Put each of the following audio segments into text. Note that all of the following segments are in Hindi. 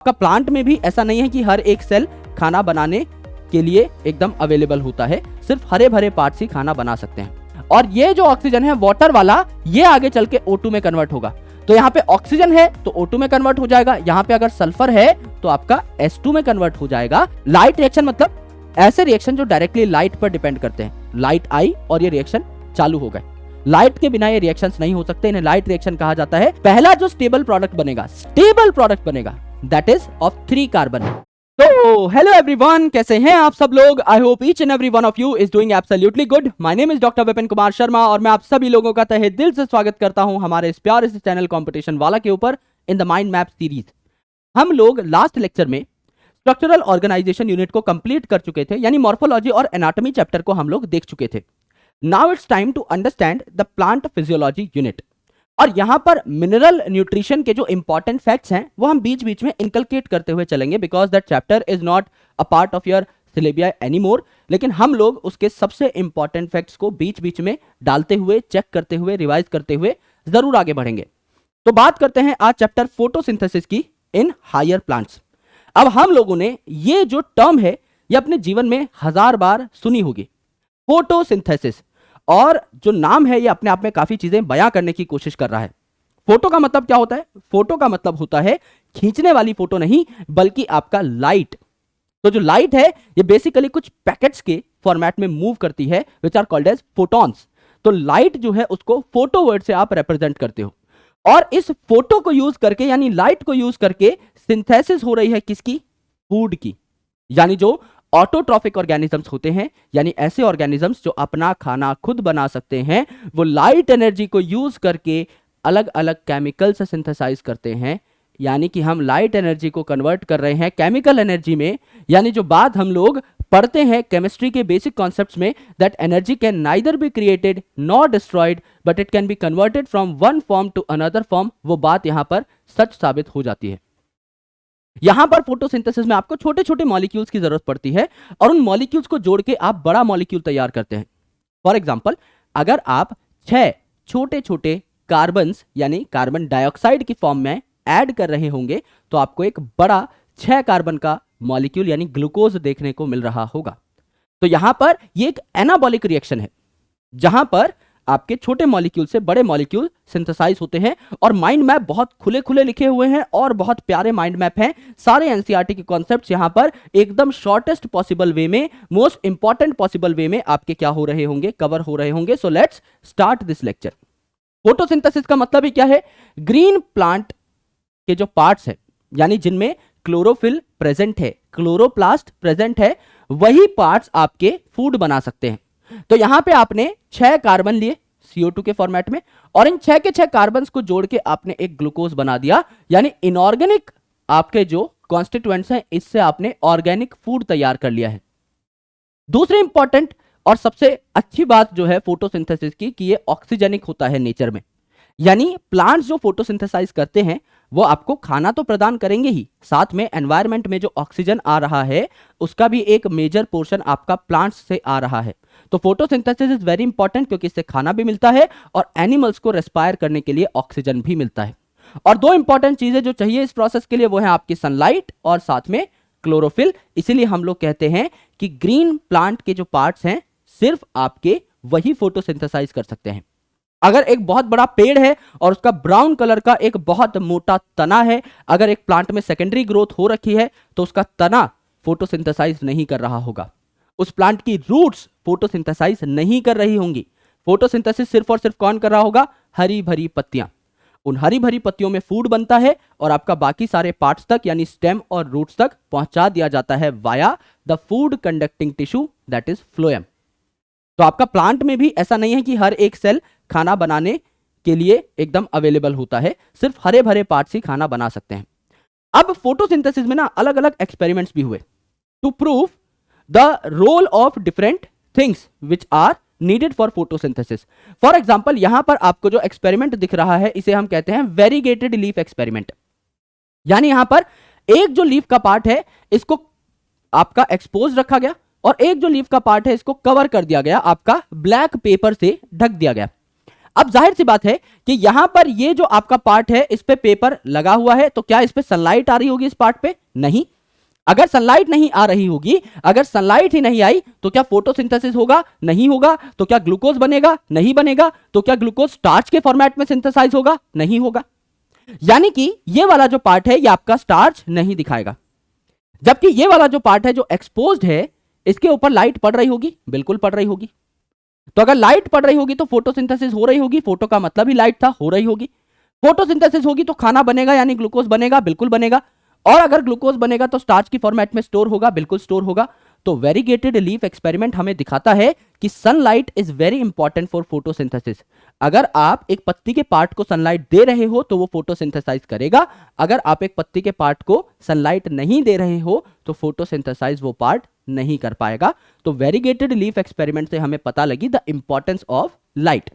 आपका प्लांट में भी ऐसा नहीं है कि हर एक सेल खाना बनाने के लिए एकदम अवेलेबल होता है, सिर्फ हरे भरे पार्ट्स ही खाना बना सकते हैं। और ये जो ऑक्सीजन है वाटर वाला, ये आगे चल के O2 में कन्वर्ट होगा। तो यहाँ पे ऑक्सीजन है तो O2 में कन्वर्ट हो जाएगा, यहाँ पे अगर सल्फर है तो आपका S2 में कन्वर्ट हो जाएगा। लाइट रिएक्शन मतलब ऐसे रिएक्शन जो डायरेक्टली लाइट पर डिपेंड करते हैं। लाइट आई और ये रिएक्शन चालू हो गए। लाइट के बिना ये रिएक्शंस नहीं हो सकते, इन्हें लाइट रिएक्शन कहा जाता है। पहला जो स्टेबल प्रोडक्ट बनेगा दैट इज ऑफ 3 कार्बन। तो हेलो एवरीवन, कैसे हैं आप सब लोग? I hope each and every one of you is doing absolutely good. My name is doctor Vipin Kumar Sharma और मैं आप सभी लोगों का तहे दिल से स्वागत करता हूं हमारे इस प्यारे से चैनल कंपटीशन वाला के ऊपर in the mind map series. हम लोग लास्ट लेक्चर में स्ट्रक्चरल ऑर्गेनाइजेशन यूनिट को कंप्लीट कर चुके थे, यानी मॉर्फोलॉजी और एनाटॉमी चैप्टर को हम लोग देख चुके थे। Now it's time to understand the plant physiology unit. और यहां पर मिनरल न्यूट्रिशन के जो इंपॉर्टेंट फैक्ट्स हैं वो हम बीच बीच में इनकलकेट करते हुए चलेंगे, because that chapter is not a part of your syllabi anymore. लेकिन हम लोग उसके सबसे इंपॉर्टेंट फैक्ट्स को बीच बीच में डालते हुए, चेक करते हुए, रिवाइज करते हुए जरूर आगे बढ़ेंगे। तो बात करते हैं आज चैप्टर फोटोसिंथेसिस की इन हायर प्लांट्स। अब हम लोगों ने ये जो टर्म है ये अपने जीवन में 1000 बार सुनी होगी, फोटोसिंथेसिस। और जो नाम है ये अपने आप में काफी चीजें बयां करने की कोशिश कर रहा है। फोटो का मतलब क्या होता है? फोटो का मतलब होता है खींचने वाली फोटो नहीं, बल्कि आपका लाइट। तो जो लाइट है ये बेसिकली कुछ पैकेट्स के फॉर्मेट में मूव करती है, which are called as photons. तो लाइट जो है उसको फोटो वर्ड से आप रिप्रेजेंट करते हो। और इस फोटो को यूज करके, यानी लाइट को यूज करके सिंथेसिस हो रही है किसकी? फूड की। यानी जो ऑटोट्रॉफिक ऑर्गेनिजम्स होते हैं, यानी ऐसे ऑर्गेनिजम्स जो अपना खाना खुद बना सकते हैं, वो लाइट एनर्जी को यूज करके अलग अलग केमिकल से सिंथेसाइज करते हैं। यानी कि हम लाइट एनर्जी को कन्वर्ट कर रहे हैं केमिकल एनर्जी में। यानी जो बात हम लोग पढ़ते हैं केमिस्ट्री के बेसिक कॉन्सेप्ट्स में, that energy can neither be created nor destroyed but it can be converted from one form to another form, वो बात यहां पर सच साबित हो जाती है। यहां पर फोटोसिंथेसिस में आपको छोटे छोटे मॉलिक्यूल्स की जरूरत पड़ती है और उन मॉलिक्यूल्स को जोड़ के आप बड़ा मॉलिक्यूल तैयार करते हैं। फॉर एग्जांपल, अगर आप 6 छोटे छोटे कार्बन्स यानी कार्बन डाइऑक्साइड की फॉर्म में ऐड कर रहे होंगे तो आपको एक बड़ा 6 कार्बन का मॉलिक्यूल यानी ग्लूकोज देखने को मिल रहा होगा। तो यहां पर यह एक एनाबॉलिक रिएक्शन है, जहां पर आपके छोटे मॉलिक्यूल से बड़े मॉलिक्यूल सिंथेसाइज होते हैं। और माइंड मैप बहुत खुले खुले लिखे हुए हैं और बहुत प्यारे माइंड मैप हैं। सारे एनसीईआरटी के कॉन्सेप्ट्स यहां पर एकदम शॉर्टेस्ट पॉसिबल वे में, मोस्ट इंपॉर्टेंट पॉसिबल वे में आपके क्या हो रहे होंगे? कवर हो रहे होंगे। So let's start this lecture. Photosynthesis का मतलब ही क्या है? ग्रीन प्लांट के जो पार्ट्स है, यानी जिनमें क्लोरोफिल प्रेजेंट है, क्लोरोप्लास्ट प्रेजेंट है, वही पार्ट्स आपके फूड बना सकते हैं। तो यहां पे आपने 6 कार्बन लिए CO2 के फॉर्मेट में, और इन 6 के 6 कार्बन्स को जोड़ के आपने एक ग्लूकोज बना दिया। यानी इनऑर्गेनिक आपके जो कॉन्स्टिट्यूएंट्स हैं, इससे आपने ऑर्गेनिक फूड तैयार कर लिया है। दूसरी इंपॉर्टेंट और सबसे अच्छी बात जो है फोटोसिंथेसिस की, कि ये ऑक्सीजेनिक होता है नेचर में। यानी प्लांट्स जो फोटोसिंथेसाइज करते हैं वो आपको खाना तो प्रदान करेंगे ही, साथ में एनवायरनमेंट में जो ऑक्सीजन आ रहा है उसका भी एक मेजर पोर्शन आपका प्लांट्स से आ रहा है। तो फोटोसिंथेसिस इज वेरी इंपॉर्टेंट, क्योंकि इससे खाना भी मिलता है और एनिमल्स को रेस्पायर करने के लिए ऑक्सीजन भी मिलता है। और 2 इंपॉर्टेंट चीजें जो चाहिए इस प्रोसेस के लिए, वो है आपकी सनलाइट और साथ में क्लोरोफिल। इसीलिए हम लोग कहते हैं कि ग्रीन प्लांट के जो पार्ट्स हैं सिर्फ आपके वही फोटोसिंथेसाइज कर सकते हैं। अगर एक बहुत बड़ा पेड़ है और उसका ब्राउन कलर का एक बहुत मोटा तना है, अगर एक प्लांट में सेकेंडरी ग्रोथ हो रखी है तो उसका तना फोटोसिंथेसाइज नहीं कर रहा होगा, उस प्लांट की रूट्स फोटोसिंथेसाइज नहीं कर रही होंगी। फोटोसिंथेसिस सिर्फ और सिर्फ कौन कर रहा होगा? हरी भरी पत्तियां। उन हरी भरी पत्तियों में फूड बनता है और आपका बाकी सारे पार्ट्स तक यानी स्टेम और रूट्स तक पहुंचा दिया जाता है via the food conducting tissue that is phloem. तो आपका प्लांट में भी ऐसा नहीं है कि हर एक सेल खाना बनाने के लिए एकदम अवेलेबल होता है, सिर्फ हरे भरे पार्ट्स ही खाना बना सकते हैं। अब फोटोसिंथेसिस में ना अलग अलग एक्सपेरिमेंट्स भी हुए to prove the role of different things which are needed for photosynthesis. For example, यहां पर आपको जो एक्सपेरिमेंट दिख रहा है इसे हम कहते हैं वेरीगेटेड लीफ एक्सपेरिमेंट। यानी यहां पर एक जो लीफ का पार्ट है इसको आपका एक्सपोज रखा गया और एक जो लीफ का पार्ट है इसको कवर कर दिया गया, आपका ब्लैक पेपर से ढक दिया गया। अब जाहिर सी बात है कि यहां पर ये जो आपका पार्ट है इस पे पेपर लगा हुआ है, तो क्या इस पे सनलाइट आ रही होगी इस पार्ट पे? नहीं। अगर सनलाइट नहीं आ रही होगी, अगर सनलाइट ही नहीं आई तो क्या फोटोसिंथेसिस होगा? नहीं होगा। तो क्या ग्लूकोज बनेगा? नहीं बनेगा। तो क्या ग्लूकोज स्टार्च के फॉर्मेट में सिंथेसाइज होगा? नहीं होगा। यानी कि ये वाला जो पार्ट है ये आपका स्टार्च नहीं दिखाएगा, जबकि ये वाला जो पार्ट है जो एक्सपोज्ड है इसके ऊपर लाइट पड़ रही होगी, बिल्कुल पड़ रही होगी। तो अगर लाइट पड़ रही होगी तो फोटोसिंथेसिस हो रही होगी, फोटो का मतलब ही लाइट था, हो रही होगी। फोटोसिंथेसिस होगी तो खाना बनेगा, यानी ग्लूकोज बनेगा, बिल्कुल बनेगा। और अगर ग्लूकोज बनेगा तो स्टार्च की फॉर्मेट में स्टोर होगा, बिल्कुल स्टोर होगा। तो वेरीगेटेड लीफ एक्सपेरिमेंट हमें दिखाता है कि sunlight is very important for photosynthesis. अगर आप एक पत्ती के पार्ट को सनलाइट दे रहे हो तो वो फोटोसिंथेसाइज करेगा, अगर आप एक पत्ती के पार्ट को सनलाइट नहीं दे रहे हो तो फोटोसिंथेसाइज वो पार्ट नहीं कर पाएगा। तो वेरीगेटेड लीफ एक्सपेरिमेंट से हमें पता लगी the importance of light.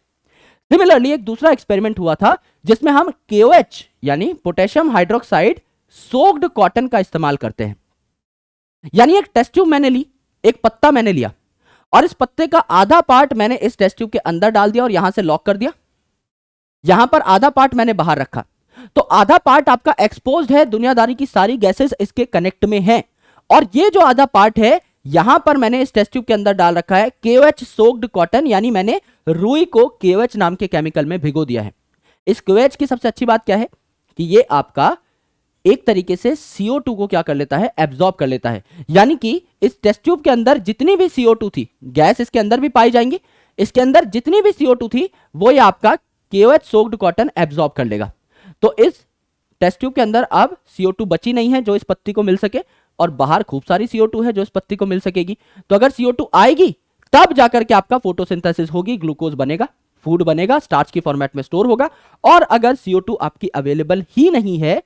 Similarly एक दूसरा एक्सपेरिमेंट हुआ था जिसमें हम KOH यानी पोटेशियम हाइड्रोक्साइड सोक्ड कॉटन का इस्तेमाल करते हैं। यानी एक टेस्ट ट्यूब मैंने ली, एक पत्ता मैंने लिया और इस पत्ते का आधा पार्ट मैंने इस टेस्ट ट्यूब के अंदर डाल दिया और यहां से लॉक कर दिया। यहां पर आधा पार्ट मैंने बाहर रखा, तो आधा पार्ट आपका एक्सपोज्ड है, दुनियादारी की सारी गैसेस इसके कनेक्ट में हैं। और ये जो आधा पार्ट है यहां पर मैंने इस टेस्ट ट्यूब के अंदर डाल रखा है KOH सोक्ड कॉटन, यानी मैंने रुई को KOH नाम के केमिकल में भिगो दिया है। इस KOH की सबसे अच्छी बात क्या है कि ये आपका एक तरीके से CO2 को क्या कर लेता है? एब्जॉर्ब कर लेता है। यानी कि इस टेस्ट ट्यूब के अंदर जितनी भी CO2 थी, गैस इसके अंदर भी पाई जाएंगी, इसके अंदर जितनी भी CO2 थी वो ये आपका KOH सोक्ड कॉटन एब्जॉर्ब कर लेगा। तो इस टेस्ट ट्यूब के अंदर अब CO2 बची नहीं है जो इस पत्ती को मिल सके, और बाहर खूब सारी CO2 है जो इस पत्ती को मिल सकेगी। तो अगर CO2 आएगी तब जाकर के आपका फोटोसिंथेसिस होगी, ग्लूकोज बनेगा, फूड बनेगा, स्टार्च की फॉर्मेट में स्टोर होगा। और अगर CO2 आपकी अवेलेबल ही नहीं है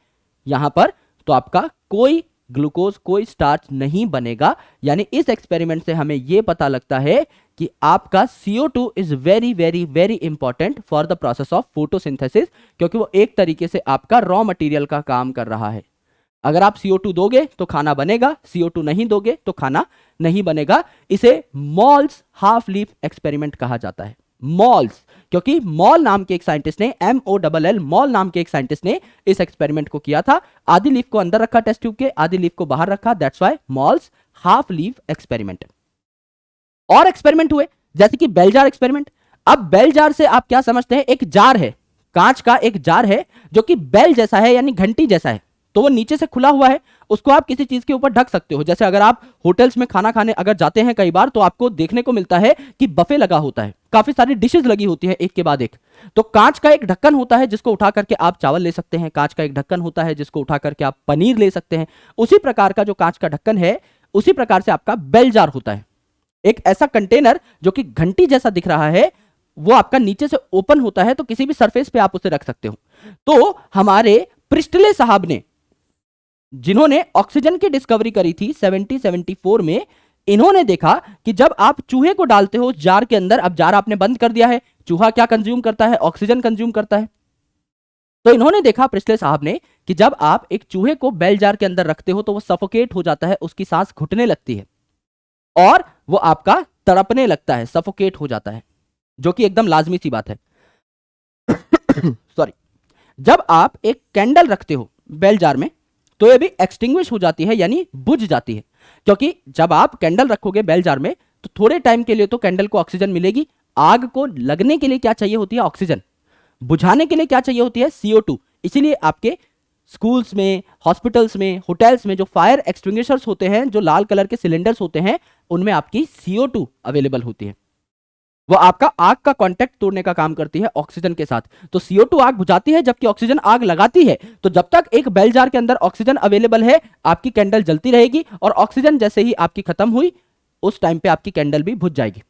यहां पर तो आपका कोई ग्लूकोज, कोई स्टार्च नहीं बनेगा। यानी इस एक्सपेरिमेंट से हमें यह पता लगता है कि आपका CO2 is very very very important for the process of photosynthesis, क्योंकि वो एक तरीके से आपका रॉ मटेरियल का काम कर रहा है। अगर आप CO2 दोगे तो खाना बनेगा, CO2 नहीं दोगे तो खाना नहीं बनेगा। इसे मॉल्स हाफ लीफ एक्सपेरिमेंट कहा जाता है। मॉल्स, क्योंकि मॉल नाम के एक साइंटिस्ट ने, MOLL मॉल नाम के एक साइंटिस्ट ने इस एक्सपेरिमेंट को किया था। आधी लीफ को अंदर रखा टेस्ट ट्यूब के, आधी लीफ को बाहर रखा, that's why malls half leaf experiment. और एक्सपेरिमेंट हुए जैसे कि बेल जार एक्सपेरिमेंट। अब बेल जार से आप क्या समझते हैं? एक जार है, कांच का एक जार है जो कि बेल जैसा है, यानी घंटी जैसा है। तो वो नीचे से खुला हुआ है, उसको आप किसी चीज के ऊपर ढक सकते हो। जैसे अगर आप होटल्स में खाना खाने अगर जाते हैं कई बार तो आपको देखने को मिलता है कि बफे लगा होता है, काफी सारी डिशेस लगी होती है एक के बाद एक। तो कांच का एक ढक्कन होता है जिसको उठा करके आप चावल ले सकते हैं, कांच का एक ढक्कन होता है जिसको उठा करके आप पनीर ले सकते हैं। उसी प्रकार का जो कांच का ढक्कन है, उसी प्रकार से आपका बेल जार होता है, एक ऐसा कंटेनर जो कि घंटी जैसा दिख रहा है, वो आपका नीचे से ओपन होता है, तो किसी भी सरफेस पे आप उसे रख सकते हो। तो हमारे प्रिस्टले साहब ने, जिन्होंने ऑक्सीजन की डिस्कवरी करी थी 74 में, इन्होंने देखा कि जब आप चूहे को डालते हो जार के अंदर, अब जार आपने बंद कर दिया है, चूहा क्या कंज्यूम करता है? ऑक्सीजन कंज्यूम करता है। तो इन्होंने देखा प्रिस्टले साहब ने कि जब आप एक चूहे को बेल जार के अंदर रखते हो तो वो सफोकेट हो जाता है, उसकी सांस घुटने लगती है और वो आपका तड़पने लगता है, सफोकेट हो जाता है, जो कि एकदम लाजमी सी बात है। सॉरी। जब आप एक कैंडल रखते हो बेल जार में तो ये भी एक्सटिंग्विश हो जाती है, यानी बुझ जाती है। क्योंकि जब आप कैंडल रखोगे बेल जार में तो थोड़े टाइम के लिए तो कैंडल को ऑक्सीजन मिलेगी। आग को लगने के लिए क्या चाहिए होती है? ऑक्सीजन। बुझाने के लिए क्या चाहिए होती है? CO2। इसीलिए आपके स्कूल्स में, हॉस्पिटल्स में, होटल्स में जो फायर एक्सटिंग्विशर्स होते हैं, जो लाल कलर के सिलेंडर्स होते हैं, उनमें आपकी CO2 अवेलेबल होती है। वो आपका आग का कांटेक्ट तोड़ने का काम करती है ऑक्सीजन के साथ। तो CO2 आग बुझाती है जबकि ऑक्सीजन आग लगाती है। तो जब तक एक बेल जार के अंदर ऑक्सीजन अवेलेबल है आपकी कैंडल जलती रहेगी, और ऑक्सीजन जैसे ही आपकी खत्म हुई उस टाइम पे आपकी कैंडल भी बुझ जाएगी।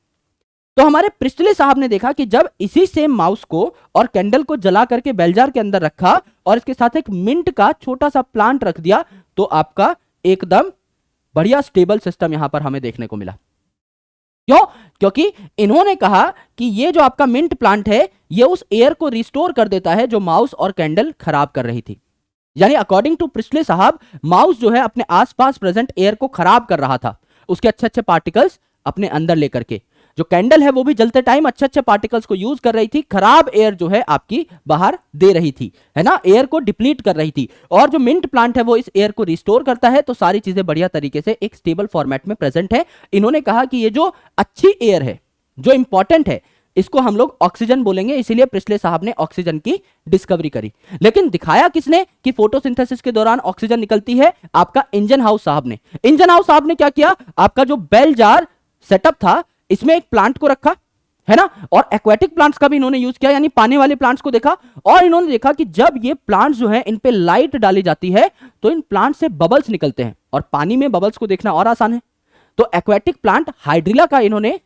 तो हमारे प्रिस्टले साहब ने देखा कि जब इसी सेम माउस को और कैंडल को जला करके बेल जार के अंदर रखा और इसके साथ एक मिंट का छोटा सा प्लांट रख दिया तो आपका एकदम बढ़िया स्टेबल सिस्टम यहां पर हमें देखने को मिला। क्यों? क्योंकि इन्होंने कहा कि ये जो आपका मिंट प्लांट है ये उस एयर को रिस्टोर कर देता है जो माउस और कैंडल खराब कर रही थी। यानी अकॉर्डिंग टू प्रिस्टले साहब, माउस जो है अपने आसपास प्रेजेंट एयर को खराब कर रहा था, उसके अच्छे अच्छे पार्टिकल्स अपने अंदर लेकर के। जो कैंडल है वो भी जलते टाइम अच्छे अच्छे पार्टिकल्स को यूज कर रही थी, खराब एयर जो है आपकी बाहर दे रही थी, है ना, एयर को डिप्लीट कर रही थी। और जो मिंट प्लांट है वो इस एयर को रिस्टोर करता है। तो सारी चीजें बढ़िया तरीके से एक स्टेबल फॉर्मेट में प्रेजेंट है। इन्होंने कहा कि ये जो अच्छी एयर है, जो इंपॉर्टेंट है, इसको हम लोग ऑक्सीजन बोलेंगे, इसीलिए प्रिस्ले साहब ने ऑक्सीजन की डिस्कवरी करी। लेकिन दिखाया किसने कि फोटोसिंथेसिस के दौरान ऑक्सीजन निकलती है? आपका इंजन हाउस साहब ने। इंजन हाउस साहब ने क्या किया, आपका जो बेल जार सेटअप था इसमें एक प्लांट को रखा, है ना, और एक्वेटिक प्लांट्स का भी इन्होंने यूज किया, यानी पानी वाले प्लांट्स को देखा। और इन्होंने देखा कि जब ये प्लांट्स जो है इन पे लाइट डाली जाती है तो इन प्लांट से बबल्स निकलते हैं, और पानी में बबल्स को देखना और आसान है। तो एक्वेटिक प्लांट हाइड्रिला का इन्होंने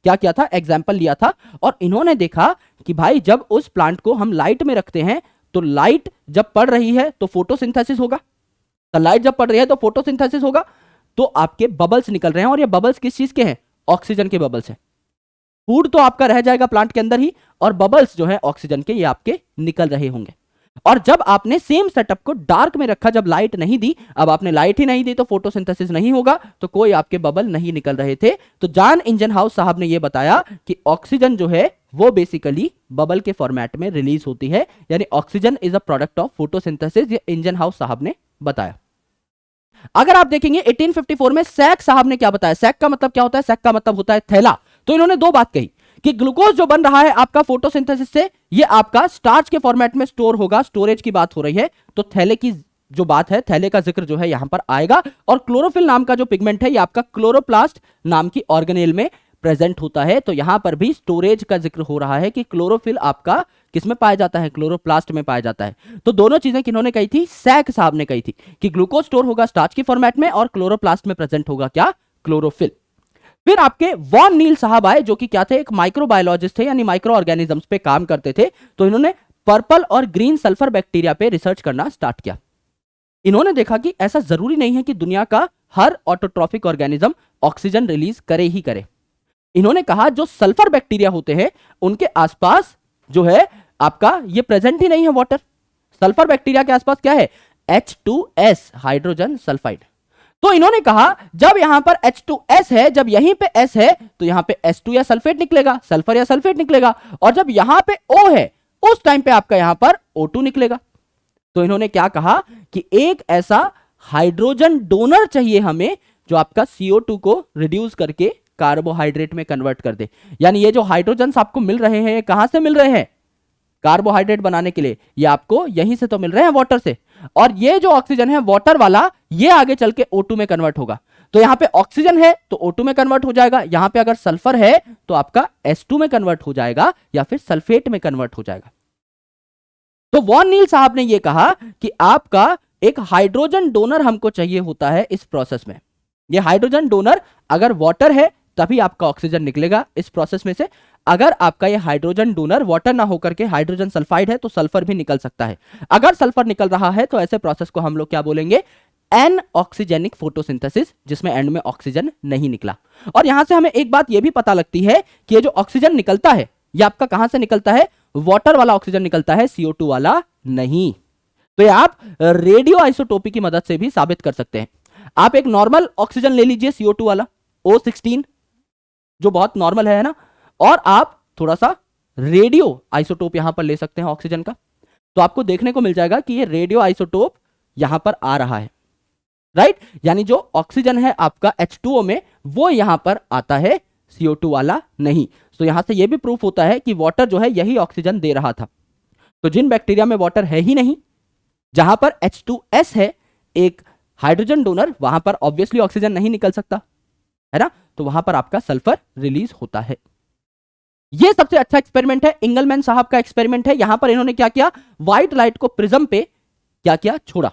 क्या किया था, एग्जाम्पल लिया था, और इन्होंने देखा कि भाई जब उस प्लांट को हम लाइट में रखते हैं तो लाइट जब पड़ रही है तो फोटोसिंथेसिस होगा, तो लाइट जब पड़ रही है तो फोटोसिंथेसिस होगा, तो आपके बबल्स निकल रहे हैं। और ये बबल्स किस चीज के हैं? ऑक्सीजन के बबल्स हैं। फूड तो आपका रह जाएगा प्लांट के अंदर ही, और बबल्स जो है ऑक्सीजन के, ये आपके निकल रहे होंगे। और जब आपने सेम सेटअप को डार्क में रखा, जब लाइट नहीं दी, अब आपने लाइट ही नहीं दी तो फोटोसिंथेसिस नहीं होगा, तो कोई आपके बबल नहीं निकल रहे थे। तो जॉन इंजन हाउस साहब ने यह बताया कि ऑक्सीजन जो है वो बेसिकली बबल के फॉर्मेट में रिलीज होती है, यानी oxygen is a product of photosynthesis, ये इंजन हाउस साहब ने बताया। अगर आप देखेंगे 1854 में सैक साहब ने क्या बताया। सैक का मतलब क्या होता है? सैक का मतलब होता है थैला। तो इन्होंने दो बात कही कि ग्लूकोज जो बन रहा है आपका फोटोसिंथेसिस से, ये आपका स्टार्च के फॉर्मेट में स्टोर होगा, स्टोरेज की बात हो रही है, तो थैले की जो बात है, थैले का जिक्र जो है यहां पर आएगा। और क्लोरोफिल नाम का जो पिगमेंट है ये आपका क्लोरोप्लास्ट नाम की ऑर्गेनेल में प्रेजेंट होता है। तो यहां पर भी स्टोरेज का जिक्र हो रहा है कि क्लोरोफिल आपका किसमें पाया जाता है? क्लोरोप्लास्ट में पाया जाता है। तो दोनों चीजें किन्होंने कही थी? सैक साहब ने कही थी कि ग्लूकोज स्टोर होगा स्टार्च की फॉर्मेट में और क्लोरोप्लास्ट में प्रेजेंट होगा क्या? क्लोरोफिल। फिर आपके वॉन नील साहब आए, जो कि क्या थे? एक माइक्रोबायोलॉजिस्ट थे, यानी माइक्रो ऑर्गेनिजम्स पे काम करते थे। तो इन्होंने पर्पल और ग्रीन सल्फर बैक्टीरिया पे रिसर्च करना स्टार्ट किया। इन्होंने देखा कि ऐसा जरूरी नहीं है कि दुनिया का हर ऑटोट्रॉफिक ऑर्गेनिज्म ऑक्सीजन रिलीज करे ही करे। इन्होंने कहा जो सल्फर बैक्टीरिया होते हैं उनके आसपास जो है आपका ये प्रेजेंट ही नहीं है वाटर। सल्फर बैक्टीरिया के आसपास क्या है? H2S, hydrogen sulphide. तो इन्होंने कहा जब यहां पर H2S है, जब यहीं पे S है तो यहां पे S2 या सल्फेट निकलेगा, सल्फर या सल्फेट निकलेगा, और जब यहां पे O है उस टाइम पे आपका यहां पर O2 निकलेगा। तो इन्होंने क्या कहा कि एक ऐसा हाइड्रोजन डोनर चाहिए हमें जो आपका CO2 को रिड्यूस करके कार्बोहाइड्रेट में कन्वर्ट कर दे। यानी ये जो हाइड्रोजन आपको मिल रहे हैं, कहां से मिल रहे हैं? कार्बोहाइड्रेट बनाने के लिए ये आपको यहीं से तो मिल रहे हैं, वाटर से। और ये जो ऑक्सीजन है वाटर वाला, ये आगे चल के O2 में कन्वर्ट होगा। तो यहां पे ऑक्सीजन है तो O2 में कन्वर्ट हो जाएगा, यहां पे अगर सल्फर है तो आपका S2 में कन्वर्ट हो जाएगा या फिर सल्फेट में कन्वर्ट हो जाएगा। तो वॉन नील साहब ने यह कहा कि आपका एक हाइड्रोजन डोनर हमको चाहिए होता है इस प्रोसेस में। ये हाइड्रोजन डोनर अगर वाटर है तभी आपका ऑक्सीजन निकलेगा इस प्रोसेस में से। अगर आपका ये हाइड्रोजन डोनर वाटर ना होकर के हाइड्रोजन सल्फाइड है तो सल्फर भी निकल सकता है। अगर सल्फर निकल रहा है तो ऐसे प्रोसेस को हम लोग क्या बोलेंगे? एन ऑक्सीजेनिक फोटोसिंथेसिस, जिसमें एंड में ऑक्सीजन नहीं निकला। और यहां से हमें एक बात यह भी पता लगती है कि ये जो ऑक्सीजन निकलता है ये आपका कहां से निकलता है? वाटर वाला ऑक्सीजन निकलता है, CO2 वाला नहीं। तो ये आप रेडियो आइसोटोपी की मदद से भी साबित कर सकते हैं। आप एक नॉर्मल ऑक्सीजन ले लीजिए CO2 वाला O16 जो बहुत नॉर्मल है ना, और आप थोड़ा सा रेडियो आइसोटोप यहां पर ले सकते हैं ऑक्सीजन का, तो आपको देखने को मिल जाएगा कि ये रेडियो आइसोटोप यहां पर आ रहा है, राइट। यानी जो ऑक्सीजन है आपका H2O में वो यहां पर आता है, CO2 वाला नहीं। तो यहां से यह भी प्रूफ होता है कि वाटर जो है यही ऑक्सीजन दे रहा था। तो जिन बैक्टीरिया में वाटर है ही नहीं, जहां पर H2S है एक हाइड्रोजन डोनर, वहां पर ऑब्वियसली ऑक्सीजन नहीं निकल सकता, है ना, तो वहां पर आपका सल्फर रिलीज होता है। यह सबसे अच्छा एक्सपेरिमेंट है, इंगलमैन साहब का एक्सपेरिमेंट है। यहां पर इन्होंने क्या किया? व्हाइट लाइट को प्रिज्म पे क्या किया? छोड़ा।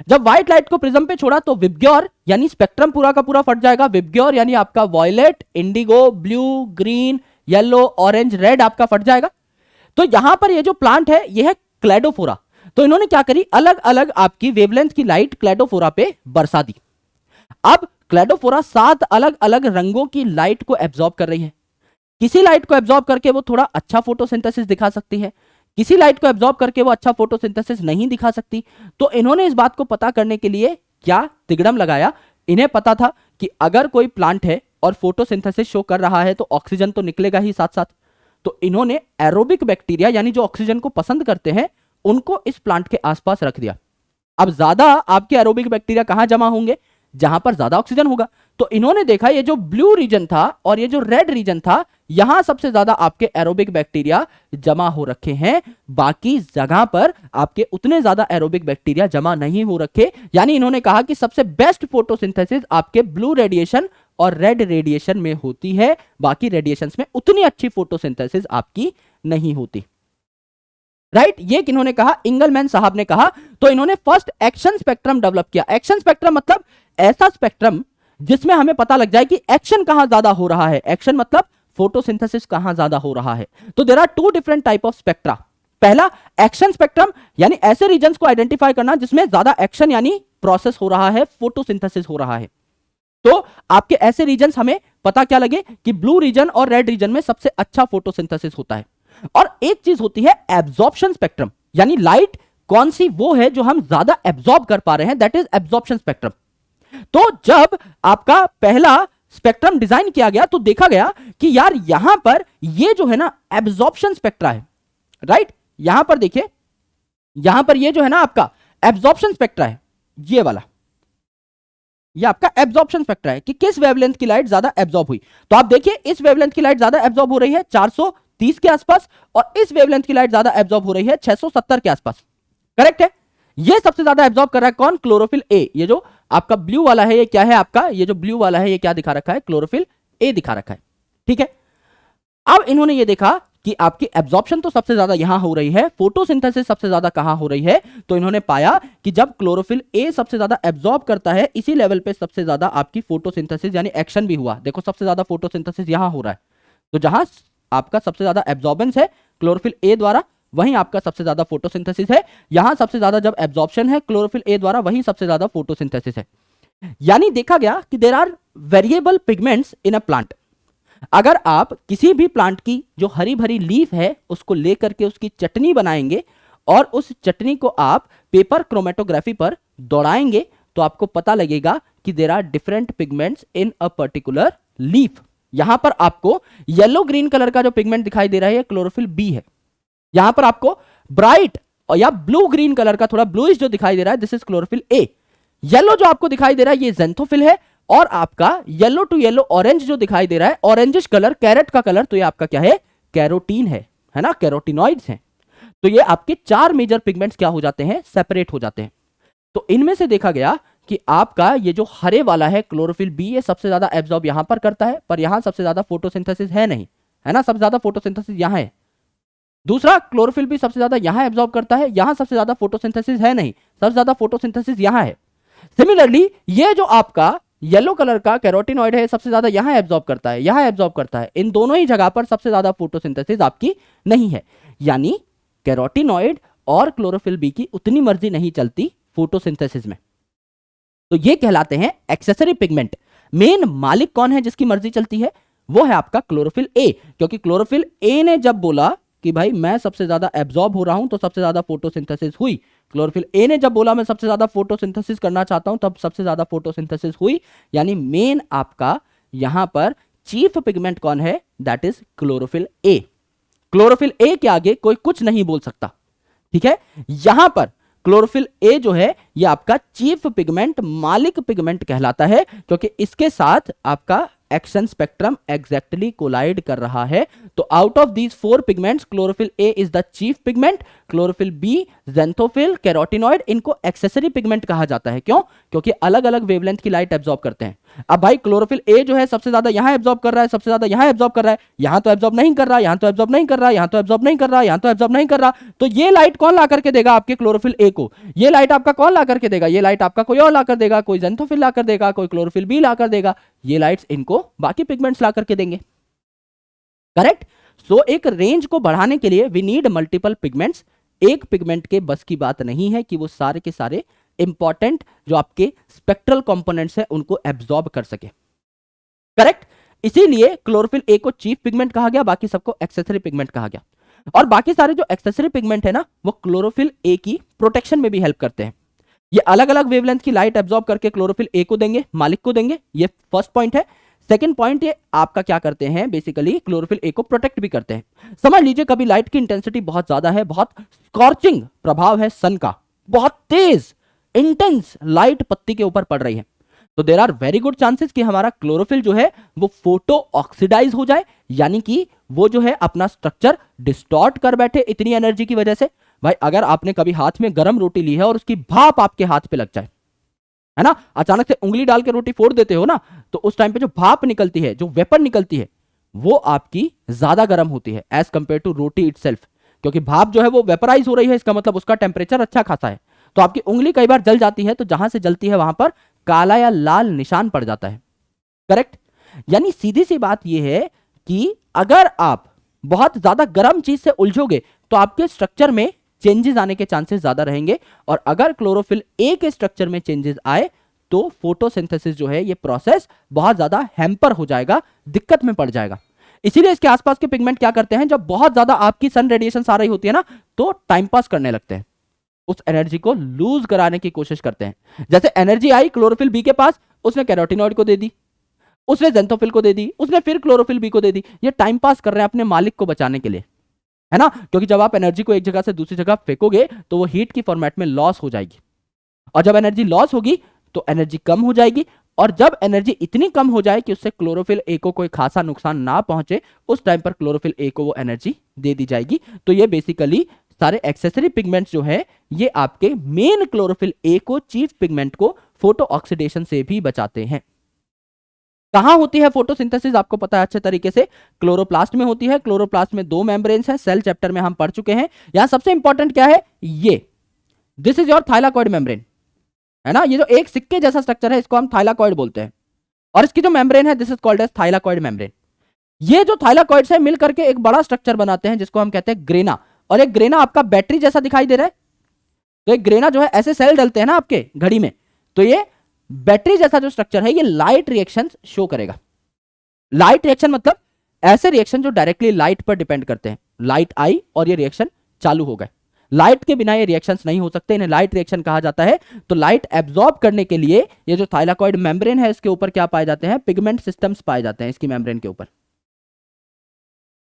जब व्हाइट लाइट को प्रिज्म पे छोड़ा तो विबग्योर यानी स्पेक्ट्रम पूरा का पूरा फट जाएगा। विबग्योर यानी आपका violet, indigo, blue, green, yellow, orange, red आपका फट जाएगा। तो यहां पर ये जो प्लांट है ये है क्लेडोफोरा। तो इन्होंने क्या करी? अलग अलग आपकी वेवलेंथ की लाइट क्लेडोफोरा पे बरसा दी। अब क्लेडोफोरा 7 अलग अलग रंगों की लाइट को एब्जॉर्ब कर रही है। किसी लाइट को एब्जॉर्ब करके वो थोड़ा अच्छा फोटोसिंथेसिस दिखा सकती है, किसी लाइट को एब्जॉर्ब करके वो अच्छा फोटोसिंथेसिस नहीं दिखा सकती। तो इन्होंने इस बात को पता करने के लिए क्या तिगड़म लगाया? इन्हें पता था कि अगर कोई प्लांट है और फोटोसिंथेसिस शो कर रहा है तो ऑक्सीजन तो निकलेगा ही साथ साथ। तो इन्होंने एरोबिक बैक्टीरिया यानी जो ऑक्सीजन को पसंद करते हैं उनको इस प्लांट के आसपास रख दिया। अब ज्यादा आपके एरोबिक बैक्टीरिया कहां जमा होंगे? जहां पर ज्यादा ऑक्सीजन होगा। तो इन्होंने देखा ये जो ब्लू रीजन था और ये जो रेड रीजन था, यहां सबसे ज्यादा आपके एरोबिक बैक्टीरिया जमा हो रखे हैं, बाकी जगह पर आपके उतने ज्यादा एरोबिक बैक्टीरिया जमा नहीं हो रखे। यानी इन्होंने कहा कि सबसे बेस्ट फोटोसिंथेसिस आपके ब्लू रेडिएशन और रेड रेडिएशन में होती है, बाकी रेडिएशंस में उतनी अच्छी फोटोसिंथेसिस आपकी नहीं होती। राइट, ये किन्होंने कहा? इंगलमैन साहब ने कहा। तो इन्होंने फर्स्ट एक्शन स्पेक्ट्रम डेवलप किया। एक्शन स्पेक्ट्रम मतलब ऐसा स्पेक्ट्रम जिसमें हमें पता लग जाए कि एक्शन कहां ज्यादा हो रहा है। एक्शन मतलब फोटोसिंथेसिस कहां ज्यादा हो रहा है। तो there are two different type of spectra. पहला एक्शन स्पेक्ट्रम यानी ऐसे रीजन्स को आइडेंटिफाई करना जिसमें ज्यादा एक्शन यानी प्रोसेस हो रहा है, फोटोसिंथेसिस हो रहा है। तो आपके ऐसे रीजन्स हमें पता क्या लगे कि ब्लू रीजन और रेड रीजन में सबसे अच्छा फोटोसिंथेसिस होता है। और एक चीज होती है एब्जॉर्प्शन स्पेक्ट्रम, यानी लाइट कौन सी वो है जो हम ज्यादा एब्जॉर्ब कर पा रहे हैं, दैट इज एब्जॉर्प्शन स्पेक्ट्रम। तो जब आपका पहला स्पेक्ट्रम डिजाइन किया गया तो देखा गया कि यार यहां पर ये जो है ना एब्जॉर्प्शन स्पेक्ट्रा है। राइट, यहां पर देखिए, यहां पर ये जो है ना आपका एब्जॉर्प्शन स्पेक्ट्रा है, ये वाला, ये आपका एब्जॉर्प्शन स्पेक्ट्रा है कि किस वेवलेंथ की लाइट ज्यादा एब्जॉर्ब हुई। तो आप देखिए इस वेवलेंथ की लाइट ज्यादा एब्जॉर्ब हो रही है 430 के आसपास, और इस वेवलेंथ की लाइट ज्यादा एब्जॉर्ब हो रही है 670 के आसपास। करेक्ट है, ये सबसे ज्यादा एब्जॉर्ब कर रहा है कौन? Chlorophyll A. ये जो आपका ब्लू वाला है ये क्या है आपका? ये जो ब्लू वाला है ये क्या दिखा रखा है? क्लोरोफिल ए दिखा रखा है। ठीक है, अब इन्होंने ये देखा कि आपकी एब्जॉर्प्शन तो सबसे ज्यादा यहां हो रही है, फोटोसिंथेसिस सबसे ज्यादा कहां हो रही है? तो इन्होंने पाया कि जब क्लोरोफिल ए सबसे ज्यादा एब्जॉर्ब करता है, इसी लेवल पे सबसे ज्यादा आपकी फोटोसिंथेसिस यानी एक्शन भी हुआ। देखो सबसे ज्यादा फोटोसिंथेसिस यहां हो रहा है, तो जहां आपका सबसे ज्यादा एब्जॉर्बेंस है क्लोरोफिल ए द्वारा, वहीं आपका सबसे ज्यादा फोटोसिंथेसिस है। यहां सबसे ज्यादा जब एब्जॉर्प्शन है क्लोरोफिल ए द्वारा, वहीं सबसे ज्यादा फोटोसिंथेसिस है। यानी देखा गया कि there are variable pigments in a plant. अगर आप किसी भी प्लांट की जो हरी भरी लीफ है उसको लेकर के उसकी चटनी बनाएंगे और उस चटनी को आप पेपर क्रोमेटोग्राफी पर दौड़ाएंगे तो आपको पता लगेगा कि there are different pigments in a particular leaf. यहां पर आपको येलो ग्रीन कलर का जो पिगमेंट दिखाई दे रहा है ये क्लोरोफिल बी है। यहां पर आपको ब्राइट और या ब्लू ग्रीन कलर का थोड़ा ब्लूइश जो दिखाई दे रहा है this is chlorophyll A. Yellow जो आपको दिखाई दे रहा है ये ज़ैंथोफिल है, और आपका येलो टू येलो ऑरेंज जो दिखाई दे रहा है ऑरेंजिश कलर, कैरेट का कलर, तो ये आपका क्या है? कैरोटीन है ना, कैरोटिनॉइड्स हैं। तो ये आपके चार मेजर पिगमेंट्स क्या हो जाते हैं? सेपरेट हो जाते हैं। तो इनमें से देखा गया कि आपका ये जो हरे वाला है क्लोरोफिल बी, ये सबसे ज्यादा एब्जॉर्ब यहां पर करता है, पर यहां सबसे ज्यादा फोटोसिंथेसिस है नहीं, है ना, सबसे ज्यादा फोटोसिंथेसिस यहां है। दूसरा क्लोरोफिल बी सबसे ज्यादा यहां एब्जॉर्ब करता है, यहां सबसे ज्यादा फोटोसिंथेसिस है नहीं, सबसे ज्यादा फोटोसिंथेसिस यहां है। सिमिलरली ये जो आपका येलो कलर का कैरोटिनॉइड है सबसे ज्यादा यहां एब्जॉर्ब करता है, यहां एब्जॉर्ब करता है। इन दोनों ही जगह पर सबसे ज्यादा फोटोसिंथेसिस आपकी नहीं है। यानी कैरोटिनॉइड और क्लोरोफिल बी की उतनी मर्जी नहीं चलती फोटोसिंथेसिस में। तो ये कहलाते हैं एक्सेसरी पिगमेंट। मेन मालिक कौन है जिसकी मर्जी चलती है? वो है आपका क्लोरोफिल ए, क्योंकि क्लोरोफिल ए ने जब बोला कि भाई मैं सबसे ज्यादा एब्जॉर्ब हो रहा हूं तो सबसे ज्यादा फोटोसिंथेसिस हुई। क्लोरोफिल ए ने जब बोला मैं सबसे ज्यादा फोटोसिंथेसिस करना चाहता हूं तब सबसे ज्यादा फोटोसिंथेसिस हुई। यानी मेन आपका यहां पर चीफ पिगमेंट कौन है? That is chlorophyll a. Chlorophyll a के आगे कोई कुछ नहीं बोल सकता। ठीक है, यहां पर क्लोरोफिल ए जो है ये आपका चीफ पिगमेंट, मालिक पिगमेंट कहलाता है, क्योंकि इसके साथ आपका एक्शन स्पेक्ट्रम एग्जैक्टली कोलाइड कर रहा है। तो out of these four pigments chlorophyll a is the chief pigment, chlorophyll b, xanthophyll, carotenoid इनको एक्सेसरी पिगमेंट कहा जाता है। क्यों? क्योंकि अलग अलग वेवलेंथ की लाइट एब्जॉर्ब करते हैं। अब भाई क्लोरोफिल ए जो है सबसे ज्यादा यहां एब्जॉर्ब कर रहा है, सबसे ज्यादा यहां एब्जॉर्ब कर रहा है, यहां तो एब्जॉर्ब नहीं कर रहा, यहां तो एब्जॉर्ब नहीं कर रहा, यहां तो एब्जॉर्ब नहीं कर रहा, यहां तो एब्जॉर्ब नहीं कर रहा। तो ये लाइट कौन ला करके देगा आपके क्लोरोफिल ए को? ये लाइट आपका कौन ला करके देगा? ये लाइट आपका कोई और ला कर देगा, कोई ज़ैंथोफिल ला कर देगा, कोई क्लोरोफिल बी ला कर देगा। ये लाइट्स इनको बाकी पिगमेंट्स ला करके देंगे। करेक्ट? सो एक रेंज को बढ़ाने के लिए वी नीड मल्टीपल पिगमेंट्स। एक पिगमेंट के बस की बात नहीं है कि वो सारे के सारे इंपॉर्टेंट जो आपके स्पेक्ट्रल कंपोनेंट्स हैं उनको एब्जॉर्ब कर सके। करेक्ट? इसीलिए क्लोरोफिल ए को चीफ पिगमेंट कहा गया, बाकी सबको एक्सेसरी पिगमेंट कहा गया। और बाकी सारे जो एक्सेसरी पिगमेंट है ना वो क्लोरोफिल ए की प्रोटेक्शन में भी हेल्प करते हैं। ये अलग अलग वेवलेंथ की लाइट एब्जॉर्ब करके क्लोरोफिल ए को देंगे, मालिक को देंगे, ये फर्स्ट पॉइंट है। सेकंड पॉइंट, ये आपका क्या करते हैं बेसिकली क्लोरोफिल ए को प्रोटेक्ट भी करते हैं। समझ लीजिए कभी लाइट की इंटेंसिटी बहुत ज्यादा है, बहुत स्कॉर्चिंग प्रभाव है सन का, बहुत तेज इंटेंस लाइट पत्ती के ऊपर पड़ रही है, तो there are very good chances कि हमारा क्लोरोफिल जो है वो फोटो ऑक्सीडाइज हो जाए, यानी कि वो जो है अपना स्ट्रक्चर डिस्टॉर्ट कर बैठे इतनी एनर्जी की वजह से। भाई अगर आपने कभी हाथ में गर्म रोटी ली है और उसकी भाप आपके हाथ पे लग जाए, है ना, अचानक से उंगली डाल के रोटी फोड़ देते हो ना, तो उस टाइम पे जो भाप निकलती है, जो वेपर निकलती है, वो आपकी ज्यादा गर्म होती है as compare to roti itself, क्योंकि भाप जो है वो वेपराइज हो रही है, इसका मतलब उसका टेम्परेचर अच्छा खासा है। तो आपकी उंगली कई बार जल जाती है, तो जहां से जलती है वहां पर काला या लाल निशान पड़ जाता है, करेक्ट। यानी सीधी सी बात यह है कि अगर आप बहुत ज्यादा गर्म चीज से उलझोगे तो आपके स्ट्रक्चर में चेंजेस आने के चांसेस ज्यादा रहेंगे, और अगर क्लोरोफिल ए के स्ट्रक्चर में चेंजेस आए तो फोटोसिंथेसिस जो है ये प्रोसेस बहुत ज्यादा हैम्पर हो जाएगा, दिक्कत में पड़ जाएगा। इसीलिए इसके आसपास के पिगमेंट क्या करते हैं, जब बहुत ज्यादा आपकी सन रेडिएशन आ रही होती है ना, तो टाइम पास करने लगते हैं, उस एनर्जी को लूज कराने की कोशिश करते हैं। जैसे एनर्जी आई क्लोरोफिल बी के पास, उसने कैरोटिनॉइड को दे दी, उसने ज़ेंथोफिल को दे दी, उसने फिर क्लोरोफिल बी को दे दी। ये टाइम पास कर रहे हैं अपने मालिक को बचाने के लिए, है ना, क्योंकि जब आप एनर्जी को एक जगह से दूसरी जगह फेंकोगे तो वो हीट की फॉर्मेट में लॉस हो जाएगी, और जब एनर्जी लॉस होगी तो एनर्जी कम हो जाएगी, और जब एनर्जी इतनी कम हो जाए कि उससे क्लोरोफिल ए को कोई खासा नुकसान ना पहुंचे, उस टाइम पर क्लोरोफिल ए को वो एनर्जी दे दी जाएगी। तो ये बेसिकली सारे एक्सेसरी पिगमेंट्स जो है ये आपके मेन क्लोरोफिल ए को, चीफ पिगमेंट को फोटो ऑक्सीडेशन से भी बचाते हैं। कहां होती है फोटोसिंथेसिस, आपको पता है अच्छे तरीके से, क्लोरोप्लास्ट में होती है। क्लोरोप्लास्ट में दो मेम्ब्रेन्स हैं, सेल चैप्टर में हम पढ़ चुके हैं। यहां सबसे इंपॉर्टेंट क्या है, ये this is your thylakoid membrane, है ना, ये जो एक सिक्के जैसा स्ट्रक्चर है इसको हम थाइलाकॉइड बोलते हैं, और इसकी जो मेम्ब्रेन है this is called as thylakoid membrane. ये जो थाइलाकॉइड्स है मिलकर के एक बड़ा स्ट्रक्चर बनाते हैं जिसको हम कहते हैं ग्रेना, और एक ग्रेना आपका बैटरी जैसा दिखाई दे रहा है, तो एक ग्रेना जो है ऐसे सेल डलते हैं ना आपके घड़ी में, तो ये बैटरी जैसा जो स्ट्रक्चर है ये लाइट रिएक्शन शो करेगा। लाइट रिएक्शन मतलब ऐसे रिएक्शन जो डायरेक्टली लाइट पर डिपेंड करते हैं, लाइट आई और ये रिएक्शन चालू हो गए, लाइट के बिना ये रिएक्शंस नहीं हो सकते, इन्हें लाइट रिएक्शन कहा जाता है। तो लाइट एब्जॉर्ब करने के लिए ये जो थाइलाकॉइड मेम्ब्रेन है इसके ऊपर क्या पाए जाते हैं, पिगमेंट सिस्टम्स पाए जाते हैं इसकी मेम्ब्रेन के ऊपर,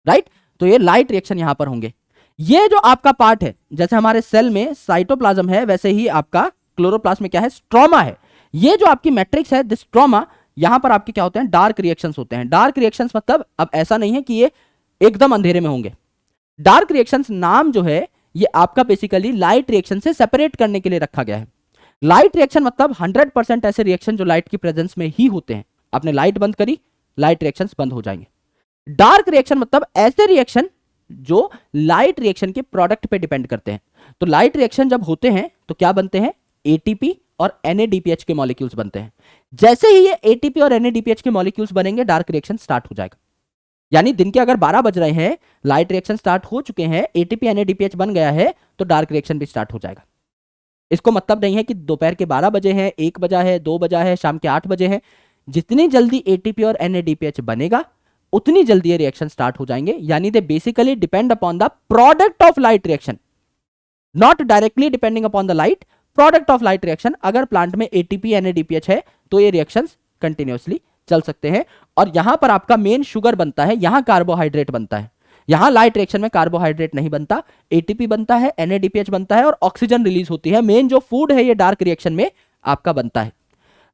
राइट। तो ये लाइट रिएक्शन यहां पर होंगे। ये जो आपका पार्ट है, जैसे हमारे सेल में साइटोप्लाज्म है वैसे ही आपका क्लोरोप्लास्ट में क्या है, स्ट्रोमा है। ये जो आपकी मैट्रिक्स है दिस स्ट्रोमा, यहां पर आपके क्या होते हैं, डार्क रिएक्शंस होते हैं। डार्क रिएक्शंस मतलब अब ऐसा नहीं है कि ये एकदम अंधेरे में होंगे, डार्क रिएक्शंस नाम जो है ये आपका बेसिकली लाइट रिएक्शन से सेपरेट करने के लिए रखा गया है। लाइट रिएक्शन मतलब 100% ऐसे रिएक्शन जो लाइट की प्रेजेंस में ही होते हैं, आपने लाइट बंद करी लाइट रिएक्शंस बंद हो जाएंगे। डार्क रिएक्शन मतलब ऐसे रिएक्शन जो लाइट रिएक्शन के प्रोडक्ट पे डिपेंड करते हैं। तो लाइट रिएक्शन जब होते हैं तो क्या बनते हैं, एटीपी और NADPH के मॉलिक्यूल्स बनते हैं। जैसे ही ये एटीपी और NADPH के मॉलिक्यूल्स बनेंगे डार्क रिएक्शन स्टार्ट हो जाएगा। यानी दिन के अगर 12 बज रहे हैं, लाइट रिएक्शन स्टार्ट हो चुके हैं, एटीपी NADPH बन गया है, तो डार्क रिएक्शन भी स्टार्ट हो जाएगा। इसको मतलब नहीं है कि दोपहर के 12 बजे हैं, 1 बजा है, 2 बजा है, शाम के 8 बजे हैं। जितनी जल्दी एटीपी और NADPH बनेगा उतनी जल्दी ये रिएक्शन स्टार्ट हो जाएंगे। यानी they basically depend upon the product of light reaction, not directly depending upon the light, product of light reaction. अगर प्लांट में एटीपी NADPH है तो ये रिएक्शंस कंटिन्यूअसली चल सकते हैं। और यहां पर आपका मेन शुगर बनता है, यहां कार्बोहाइड्रेट बनता है। यहां लाइट रिएक्शन में कार्बोहाइड्रेट नहीं बनता, एटीपी बनता है, NADPH बनता है और ऑक्सीजन रिलीज होती है। मेन जो फूड है ये डार्क रिएक्शन में आपका बनता है।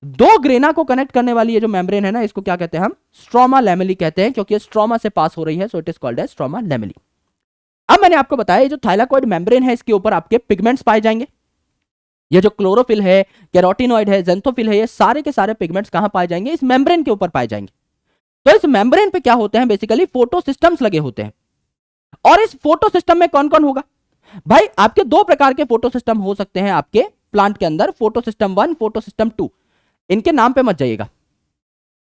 दो ग्रेना को कनेक्ट करने वाली ये जो मेम्ब्रेन है ना, इसको क्या कहते हैं हम, स्ट्रोमा लैमेली कहते हैं, क्योंकि स्ट्रोमा से पास हो रही है, so it is called as stroma lamellae. अब मैंने आपको बताया ये जो थाइलाकॉइड मेम्ब्रेन है इसके ऊपर आपके पिगमेंट्स पाए जाएंगे। ये जो क्लोरोफिल है, कैरोटिनॉइड है, ज़ेंथोफिल है, ये सारे के सारे पिगमेंट्स कहां पाए जाएंगे, इस मेम्ब्रेन के ऊपर पाए जाएंगे। तो इस मेम्ब्रेन पे क्या होते हैं, बेसिकली फोटो सिस्टम्स लगे होते हैं। और इस फोटो सिस्टम में कौन कौन होगा, भाई आपके दो प्रकार के फोटो सिस्टम हो सकते हैं आपके प्लांट के अंदर, फोटो सिस्टम 1, फोटो सिस्टम 2। इनके नाम पे मत जाइएगा,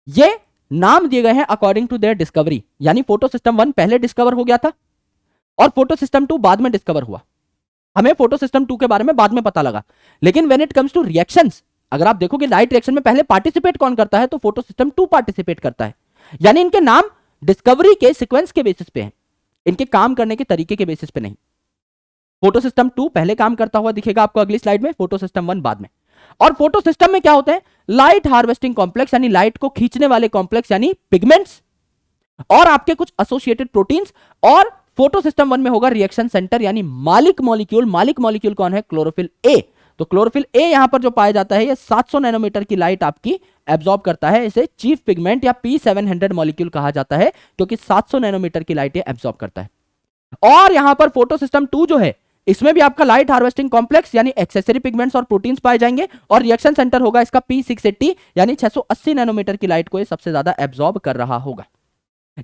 ये नाम दिए गए हैं अकॉर्डिंग टू देयर डिस्कवरी। यानी फोटो सिस्टम 1 पहले डिस्कवर हो गया था और फोटो सिस्टम 2 बाद में डिस्कवर हुआ। हमें फोटो सिस्टम 2 के बारे में बाद में पता लगा। लेकिन when it comes two reactions, अगर आप देखोगे लाइट रिएक्शन में पहले पार्टिसिपेट कौन करता है, तो फोटो सिस्टम 2 पार्टिसिपेट करता है। यानी इनके नाम डिस्कवरी के सीक्वेंस के बेसिस पे हैं, इनके काम करने के तरीके के बेसिस पे नहीं। फोटो सिस्टम 2 पहले काम करता हुआ दिखेगा आपको अगली स्लाइड में, फोटो सिस्टम 1 बाद में। और फोटो सिस्टम में क्या होते हैं, लाइट हार्वेस्टिंग कॉम्प्लेक्स यानी लाइट को खींचने वाले कॉम्प्लेक्स यानी पिगमेंट्स, और आपके कुछ एसोसिएटेड प्रोटीन्स, और फोटो सिस्टम 1 में होगा रिएक्शन सेंटर यानी मालिक मॉलिक्यूल। मालिक मॉलिक्यूल कौन है, क्लोरोफिल ए। तो क्लोरोफिल ए यहां पर जो पाया जाता है ये 700 नैनोमीटर की लाइट आपकी एब्जॉर्ब करता है। इसे चीफ पिगमेंट या P700 मॉलिक्यूल कहा जाता है क्योंकि 700 नैनोमीटर की लाइट ये एब्जॉर्ब करता है। और यहां पर फोटो सिस्टम 2 जो है इसमें भी आपका लाइट हार्वेस्टिंग कॉम्प्लेक्स यानी एक्सेसरी पिगमेंट्स और प्रोटीन्स पाए जाएंगे, और रिएक्शन सेंटर होगा इसका P680 यानी 680 नैनोमीटर की लाइट को ये सबसे ज्यादा एब्जॉर्ब कर रहा होगा।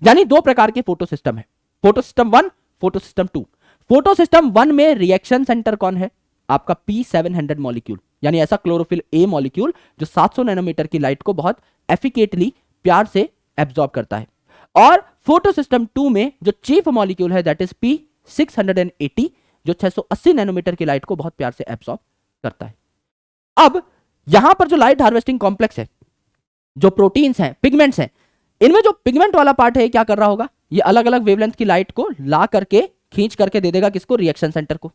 यानी दो प्रकार के फोटो सिस्टम है, photo system 1, photo system 2। Photo system 1 में रिएक्शन सेंटर कौन है, आपका P700 मॉलिक्यूल, यानी ऐसा क्लोरोफिल ए मॉलिक्यूल जो 700 नैनोमीटर की लाइट को बहुत एफिकेटली प्यार से एब्जॉर्ब करता है। और फोटो सिस्टम 2 में जो चीफ मॉलिक्यूल है दैट इज P680 जो 680 नैनोमीटर की लाइट को बहुत प्यार से एब्जॉर्ब करता है। अब यहां पर जो लाइट हार्वेस्टिंग कॉम्प्लेक्स है, जो प्रोटीन्स हैं, पिगमेंट्स हैं, इनमें जो पिगमेंट वाला पार्ट है क्या कर रहा होगा, ये अलग अलग वेवलेंथ की लाइट को ला करके खींच करके दे देगा किसको, रिएक्शन सेंटर को।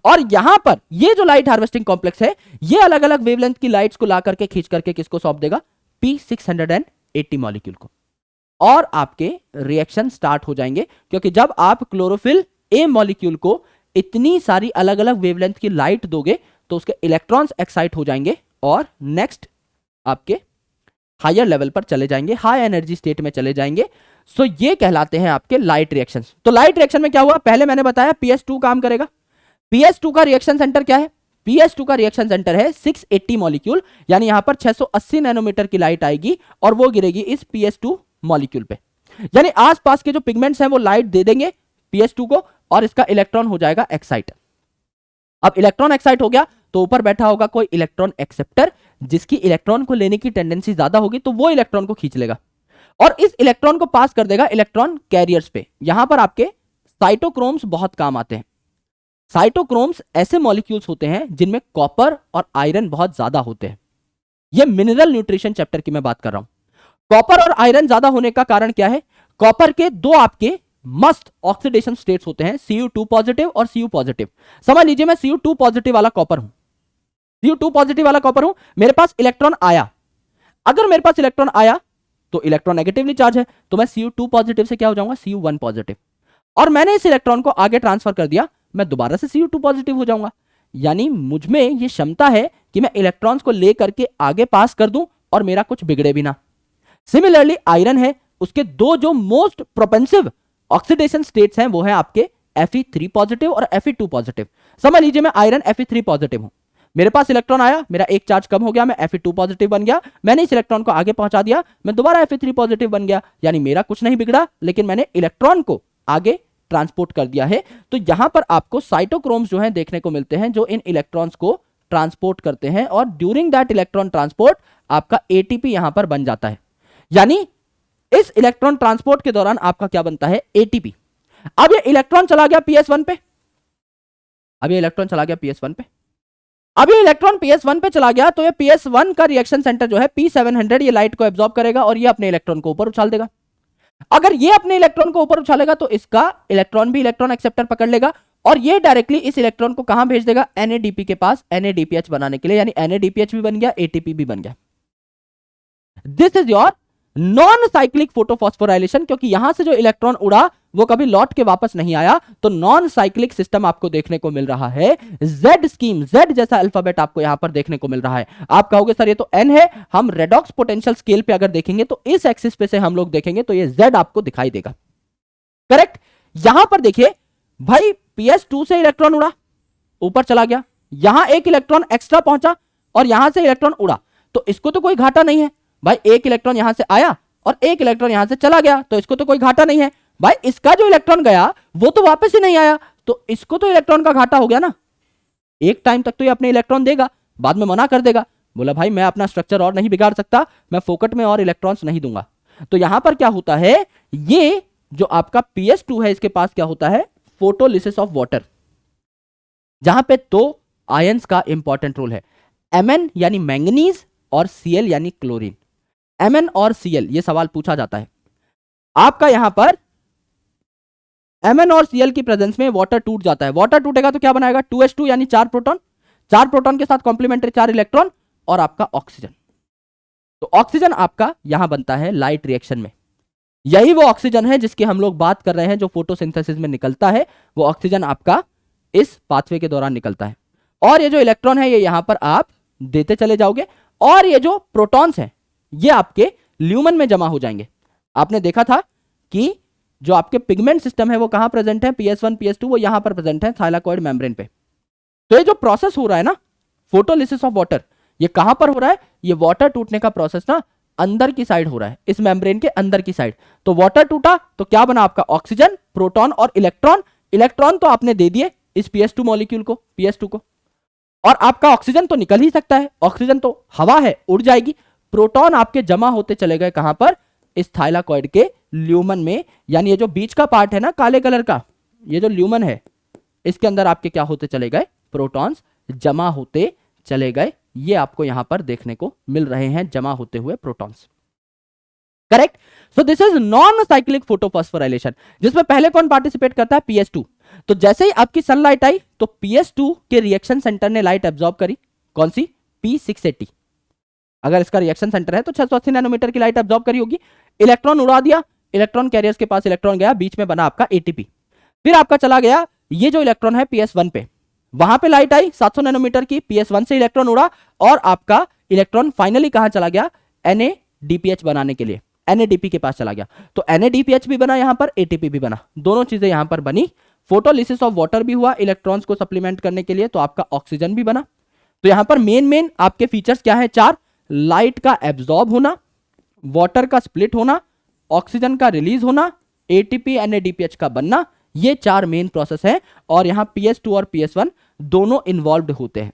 और यहां पर ये जो लाइट हार्वेस्टिंग कॉम्प्लेक्स है ये अलग अलग वेवलेंथ की लाइट्स को ला करके खींच करके किसको सौंप देगा, P680 मॉलिक्यूल को। और आपके रिएक्शन स्टार्ट हो जाएंगे क्योंकि जब आप क्लोरोफिल ए मॉलिक्यूल को इतनी सारी अलग अलग वेवलेंथ की लाइट दोगे तो उसके इलेक्ट्रॉन्स एक्साइट हो जाएंगे और नेक्स्ट आपके हायर लेवल पर चले जाएंगे, हाई एनर्जी स्टेट में चले जाएंगे। सो ये कहलाते हैं आपके लाइट रिएक्शंस। तो लाइट रिएक्शन में क्या हुआ, पहले मैंने बताया PS2 काम करेगा। PS2 का रिएक्शन सेंटर क्या है, PS2 का रिएक्शन सेंटर है 680 मॉलिक्यूल, यानी यहां पर 680 नैनोमीटर की लाइट आएगी और वो गिरेगी इस PS2 मॉलिक्यूल पे। यानी आसपास के जो पिगमेंट्स हैं वो लाइट दे देंगे PS2 को और इसका इलेक्ट्रॉन हो जाएगा एक्साइट। अब इलेक्ट्रॉन एक्साइट हो गया तो ऊपर बैठा होगा कोई इलेक्ट्रॉन एक्सेप्टर जिसकी इलेक्ट्रॉन को लेने की टेंडेंसी ज्यादा होगी, तो वो इलेक्ट्रॉन को खींच लेगा और इस इलेक्ट्रॉन को पास कर देगा इलेक्ट्रॉन कैरियर्स पे। यहां पर आपके साइटोक्रोम्स बहुत काम आते हैं। साइटोक्रोम्स ऐसे मॉलिक्यूल्स होते हैं जिनमें कॉपर और आयरन बहुत ज्यादा होते हैं। ये मिनरल न्यूट्रिशन चैप्टर की मैं बात कर रहा हूं। कॉपर और आयरन ज्यादा होने का कारण क्या है, कॉपर के दो आपके मस्त ऑक्सीडेशन स्टेट्स होते हैं, Cu2 पॉजिटिव और Cu पॉजिटिव। समझ लीजिए मैं Cu2 पॉजिटिव वाला कॉपर हूं, Cu2 पॉजिटिव वाला कॉपर हूं, मेरे पास इलेक्ट्रॉन आया। अगर मेरे पास इलेक्ट्रॉन आया तो इलेक्ट्रॉन नेगेटिवली चार्ज है, तो मैं Cu2 पॉजिटिव से क्या हो जाऊंगा, Cu1 पॉजिटिव। और मैंने इस इलेक्ट्रॉन को आगे ट्रांसफर कर दिया, मैं दोबारा से Cu2 पॉजिटिव हो जाऊंगा। यानी मुझ में यह क्षमता है कि मैं इलेक्ट्रॉन्स को लेकर के आगे पास कर दूं और मेरा कुछ बिगड़े भी ना। सिमिलरली आयरन है, उसके दो जो मोस्ट प्रोपेंसिव ऑक्सीडेशन स्टेट्स हैं वो है आपके Fe3 पॉजिटिव और Fe2 पॉजिटिव। समझ लीजिए मैं आयरन Fe3 पॉजिटिव हूं, मेरे पास इलेक्ट्रॉन आया, मेरा एक चार्ज कम हो गया, मैं Fe2 पॉजिटिव बन गया, मैंने इस इलेक्ट्रॉन को आगे पहुंचा दिया, मैं दोबारा Fe3 पॉजिटिव बन गया। यानी मेरा कुछ नहीं बिगड़ा, लेकिन मैंने इलेक्ट्रॉन को आगे ट्रांसपोर्ट कर दिया है। तो यहां पर आपको साइटोक्रोम्स जो है देखने को मिलते हैं जो इन इलेक्ट्रॉन्स को ट्रांसपोर्ट करते हैं और ड्यूरिंग दैट इलेक्ट्रॉन ट्रांसपोर्ट आपका ATP यहां पर बन जाता है। यानी इस इलेक्ट्रॉन ट्रांसपोर्ट के दौरान आपका क्या बनता है, ATP। अब ये इलेक्ट्रॉन चला गया PS1 पे, अब ये इलेक्ट्रॉन चला गया PS1 पे, अब ये इलेक्ट्रॉन PS1 पे चला गया तो ये PS1 का रिएक्शन सेंटर जो है P700 ये लाइट को एब्जॉर्ब करेगा और ये अपने इलेक्ट्रॉन को ऊपर उछाल देगा। अगर ये अपने इलेक्ट्रॉन को ऊपर उछालेगा तो इसका इलेक्ट्रॉन भी इलेक्ट्रॉन एक्सेप्टर पकड़ लेगा और ये डायरेक्टली इस इलेक्ट्रॉन को कहां भेज देगा, NADP के पास, NADPH बनाने के लिए। यानी NADPH भी बन गया, ATP भी बन गया। This is your non cyclic photophosphorylation, क्योंकि यहां से जो इलेक्ट्रॉन उड़ा वो कभी लौट के वापस नहीं आया, तो नॉन साइक्लिक सिस्टम आपको देखने को मिल रहा है। Z स्कीम, Z जैसा अल्फाबेट आपको यहां पर देखने को मिल रहा है। आप कहोगे सर ये तो N है, हम रेडॉक्स पोटेंशियल स्केल पे अगर देखेंगे तो इस एक्सिस पे से हम लोग देखेंगे तो ये Z आपको दिखाई देगा। करेक्ट। यहां पर देखिए भाई PS2 से इलेक्ट्रॉन उड़ा, ऊपर चला गया, यहां एक इलेक्ट्रॉन एक्स्ट्रा पहुंचा और यहां से इलेक्ट्रॉन उड़ा, तो इसको तो कोई घाटा नहीं है भाई। एक इलेक्ट्रॉन यहां से आया और एक इलेक्ट्रॉन यहां से चला गया, तो इसको तो कोई घाटा नहीं है भाई। इसका जो इलेक्ट्रॉन गया वो तो वापस ही नहीं आया, तो इसको तो इलेक्ट्रॉन का घाटा हो गया ना। एक टाइम तक तो ये अपने इलेक्ट्रॉन देगा, बाद में मना कर देगा, बोला भाई मैं अपना स्ट्रक्चर और नहीं बिगाड़ सकता, मैं फोकट में और इलेक्ट्रॉन्स नहीं दूंगा। तो यहां पर क्या होता है, ये जो आपका PS2 है इसके पास क्या होता है, फोटोलिसिस ऑफ वाटर, जहां पे दो आयंस का इंपॉर्टेंट रोल है, Mn यानी मैंगनीज और Cl यानी क्लोरीन। Mn और Cl ये सवाल पूछा जाता है आपका। यहां पर Mn और Cl की प्रेजेंस में वाटर टूट जाता है, वाटर टूटेगा तो क्या बनाएगा, 2H2 यानी 4 प्रोटॉन, 4 प्रोटॉन के साथ कॉम्प्लीमेंट्री 4 इलेक्ट्रॉन और आपका ऑक्सीजन। तो ऑक्सीजन आपका यहां बनता है लाइट रिएक्शन में। यही वो ऑक्सीजन है जिसकी हम लोग बात कर रहे हैं, जो फोटोसिंथेसिस में निकलता है। वो ऑक्सीजन आपका इस पाथवे के दौरान निकलता है। और ये जो इलेक्ट्रॉन है ये यहां पर आप देते चले जाओगे और ये जो प्रोटॉन्स हैं ये आपके ल्यूमन में जमा हो जाएंगे। आपने देखा था कि जो आपके पिगमेंट सिस्टम है वो कहां प्रेजेंट है, PS1 PS2 वो यहां पर प्रेजेंट है थाइलाकॉइड मेम्ब्रेन पे। तो ये जो प्रोसेस हो रहा है ना फोटोलिसिस ऑफ वाटर, ये कहां पर हो रहा है, ये वाटर टूटने का प्रोसेस ना अंदर की साइड हो रहा है, इस मेम्ब्रेन के अंदर की साइड। तो वाटर टूटा तो क्या बना आपका ऑक्सीजन, प्रोटॉन और इलेक्ट्रॉन। इलेक्ट्रॉन तो आपने दे दिए इस PS2 मॉलिक्यूल को, PS2 को, और आपका ऑक्सीजन तो निकल ही सकता है, ऑक्सीजन तो हवा है उड़ जाएगी। प्रोटॉन आपके जमा होते चले गए कहां पर, इस थाइलाकॉइड के ल्यूमन में। यानी ये जो बीच का पार्ट है ना काले कलर का, ये जो ल्यूमन है इसके अंदर आपके क्या होते चले गए, प्रोटॉन्स जमा होते चले गए। ये आपको यहां पर देखने को मिल रहे हैं जमा होते हुए protons. Correct. So this is non cyclic photophosphorylation, जिसमें पहले कौन पार्टिसिपेट करता है, PS2। तो जैसे ही आपकी सनलाइट आई तो PS2 के रिएक्शन सेंटर ने लाइट एब्जॉर्ब करी, कौन सी, P680। अगर इसका रिएक्शन सेंटर है तो 680 नैनोमीटर की लाइट एब्जॉर्ब करी होगी। इलेक्ट्रॉन उड़ा दिया, इलेक्ट्रॉन कैरियर्स के पास इलेक्ट्रॉन गया, बीच में बना आपका ATP। फिर आपका चला गया ये जो इलेक्ट्रॉन है PS1 पे, वहां पे लाइट आई 700 नैनोमीटर की, PS1 से इलेक्ट्रॉन उड़ा और आपका इलेक्ट्रॉन फाइनली कहां चला गया, NADPH बनाने के लिए NADP के पास चला गया। तो NADPH भी बना यहां पर, ATP भी बना, दोनों चीजें यहां पर बनी। फोटोलिसिस ऑफ वाटर भी हुआ इलेक्ट्रॉन्स को सप्लीमेंट करने के लिए, तो आपका ऑक्सीजन भी बना। तो यहां पर मेन आपके फीचर्स क्या है, 4, लाइट का एब्जॉर्ब होना, वाटर का स्प्लिट होना, ऑक्सीजन का रिलीज होना, ATP NADPH का बनना। ये 4 मेन प्रोसेस है और यहां PS2 और PS1 दोनों इन्वॉल्व्ड होते हैं।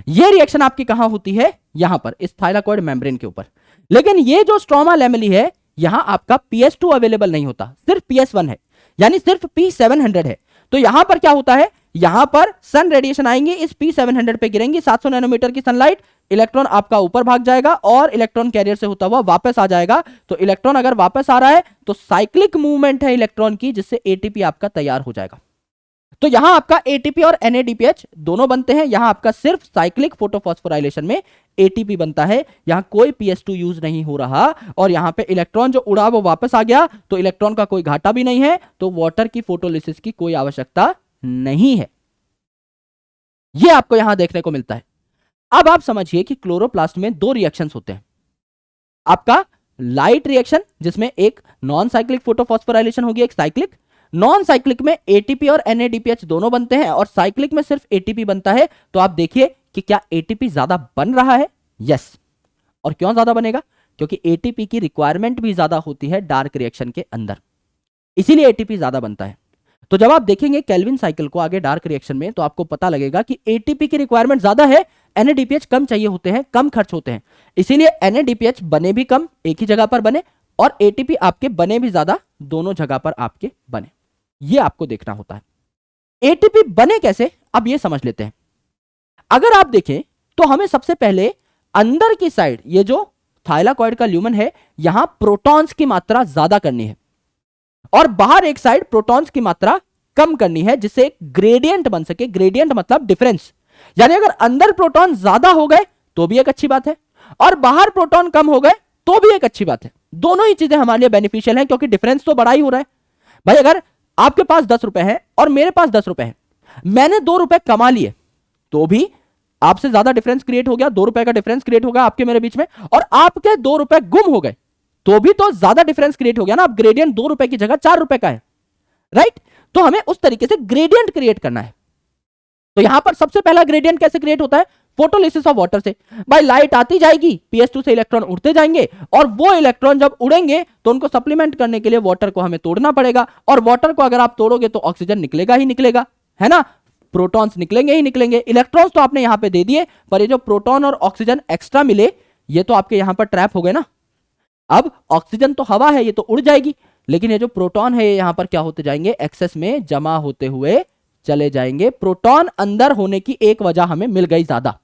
ये रिएक्शन आपकी कहां होती है, यहां पर इस थाइलाकॉइड मेम्ब्रेन के ऊपर। लेकिन ये जो स्ट्रोमा लैमेली है यहां आपका PS2 अवेलेबल नहीं होता, सिर्फ PS1 है, यानी सिर्फ P700 है। तो यहां पर क्या होता है, यहां पर सन रेडिएशन आएंगे, इस P700 पे गिरेंगी, 700 नैनोमीटर की सनलाइट, इलेक्ट्रॉन आपका ऊपर भाग जाएगा और इलेक्ट्रॉन कैरियर से होता हुआ वापस आ जाएगा। तो इलेक्ट्रॉन अगर वापस आ रहा है तो साइक्लिक मूवमेंट है इलेक्ट्रॉन की, जिससे ATP आपका तैयार हो जाएगा। तो यहां आपका ATP और NADPH दोनों बनते हैं। यहां आपका सिर्फ साइक्लिक फोटोफॉस्फोराइलेशन में ATP बनता है, यहां कोई PS2 यूज नहीं हो रहा। और यहां पे इलेक्ट्रॉन जो उड़ा वो वापस आ गया, तो इलेक्ट्रॉन का कोई घाटा भी नहीं है, तो वाटर की फोटोलिसिस की कोई आवश्यकता नहीं है। यह आपको यहां देखने को मिलता है। अब आप समझिए कि क्लोरोप्लास्ट में 2 रिएक्शंस होते हैं। आपका लाइट रिएक्शन जिसमें एक नॉन साइक्लिक फोटोफॉस्फोराइलेशन होगी, एक साइक्लिक। नॉन साइक्लिक में ATP और NADPH दोनों बनते हैं और साइक्लिक में सिर्फ ATP बनता है। तो आप देखिए कि क्या ATP ज्यादा बन रहा है, यस। और क्यों ज्यादा बनेगा, क्योंकि ATP की रिक्वायरमेंट भी ज्यादा होती है डार्क रिएक्शन के अंदर, इसीलिए ATP ज्यादा बनता है। तो जब आप देखेंगे केल्विन साइकिल को आगे डार्क रिएक्शन में, तो आपको पता लगेगा कि ATP की रिक्वायरमेंट ज्यादा है, NADPH कम चाहिए होते हैं, कम खर्च होते हैं, इसीलिए NADPH बने भी कम, एक ही जगह पर बने, और ATP आपके बने भी ज्यादा, दोनों जगह पर आपके बने। ये आपको देखना होता है। ATP बने कैसे, अब ये समझ लेते हैं। अगर आप देखें तो हमें सबसे पहले अंदर की साइड, ये जो थाइलाकॉइड का ल्यूमन है, यहां प्रोटॉन्स की मात्रा ज्यादा करनी है और बाहर एक साइड प्रोटॉन्स की मात्रा कम करनी है, जिससे एक ग्रेडियंट बन सके। ग्रेडियंट मतलब डिफरेंस, यानी अगर अंदर प्रोटॉन ज्यादा हो गए तो भी एक अच्छी बात है और बाहर प्रोटॉन कम हो गए तो भी एक अच्छी बात है। दोनों ही चीजें हमारे लिए बेनिफिशियल हैं, क्योंकि डिफरेंस तो बड़ा ही हो रहा है। भाई अगर आपके पास 10 रुपए है और मेरे पास 10 रुपए है, मैंने 2 रुपए कमा लिए तो भी आपसे ज्यादा डिफरेंस क्रिएट हो गया, 2 रुपए का डिफरेंस क्रिएट हो गया आपके मेरे बीच में, और आपके 2 रुपए गुम हो गए तो भी तो ज्यादा डिफरेंस क्रिएट हो गया ना। अब ग्रेडियंट 2 रुपए की जगह 4 रुपए का है, राइट। तो हमें उस तरीके से ग्रेडियंट क्रिएट करना है। तो यहां पर सबसे पहला ग्रेडियंट कैसे क्रिएट होता है, फोटोलिसिस ऑफ वाटर से। भाई लाइट आती जाएगी, PS2 से इलेक्ट्रॉन उड़ते जाएंगे और वो इलेक्ट्रॉन जब उड़ेंगे तो उनको सप्लीमेंट करने के लिए वाटर को हमें तोड़ना पड़ेगा, और वाटर को अगर आप तोड़ोगे तो ऑक्सीजन निकलेगा ही निकलेगा, है ना, प्रोटॉन्स निकलेंगे ही निकलेंगे। इलेक्ट्रॉन्स तो आपने यहां पे दे दिए, पर ये जो प्रोटॉन और ऑक्सीजन एक्स्ट्रा मिले ये तो आपके यहां पर ट्रैप हो गए ना। अब ऑक्सीजन तो हवा है, ये तो उड़ जाएगी, लेकिन ये जो प्रोटॉन है ये यहां पर क्या होते जाएंगे, एक्सेस में जमा होते हुए चले जाएंगे। प्रोटॉन अंदर होने की एक वजह हमें मिल गई ज्यादा।